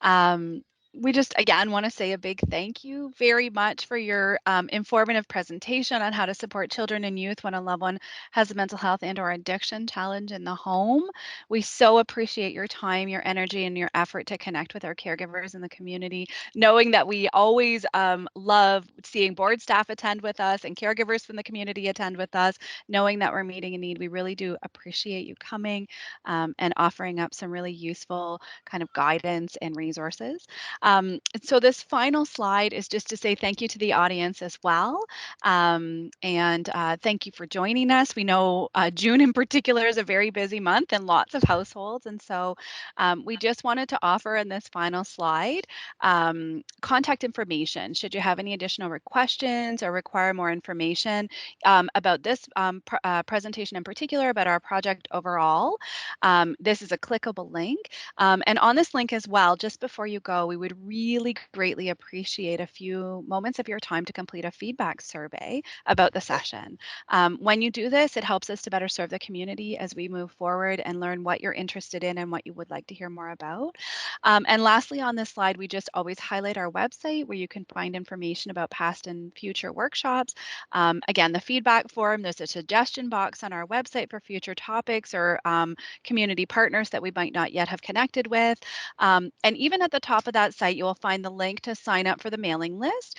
Um, we just, again, want to say a big thank you very much for your informative presentation on how to support children and youth when a loved one has a mental health and or addiction challenge in the home. We so appreciate your time, your energy, and your effort to connect with our caregivers in the community, knowing that we always love seeing board staff attend with us and caregivers from the community attend with us, knowing that we're meeting a need. We really do appreciate you coming and offering up some really useful kind of guidance and resources. So this final slide is just to say thank you to the audience as well. And thank you for joining us. We know June in particular is a very busy month in lots of households. And so we just wanted to offer in this final slide contact information. Should you have any additional questions or require more information about this presentation in particular, about our project overall, this is a clickable link. And on this link as well, just before you go, we would really greatly appreciate a few moments of your time to complete a feedback survey about the session. When you do this, it helps us to better serve the community as we move forward and learn what you're interested in and what you would like to hear more about. And lastly, on this slide, we just always highlight our website where you can find information about past and future workshops. Again, the feedback form, there's a suggestion box on our website for future topics or community partners that we might not yet have connected with. And even at the top of that site, you will find the link to sign up for the mailing list,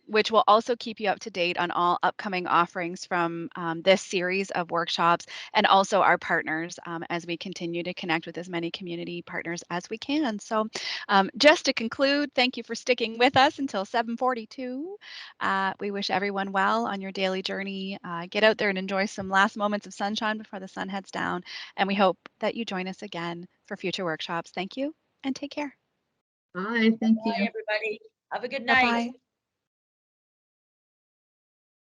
which will also keep you up to date on all upcoming offerings from this series of workshops and also our partners as we continue to connect with as many community partners as we can. So just to conclude, thank you for sticking with us until 7:42. We wish everyone well on your daily journey. Get out there and enjoy some last moments of sunshine before the sun heads down. And we hope that you join us again for future workshops. Thank you and take care. Bye. Thank you. Bye, everybody. Have a good night. Bye-bye.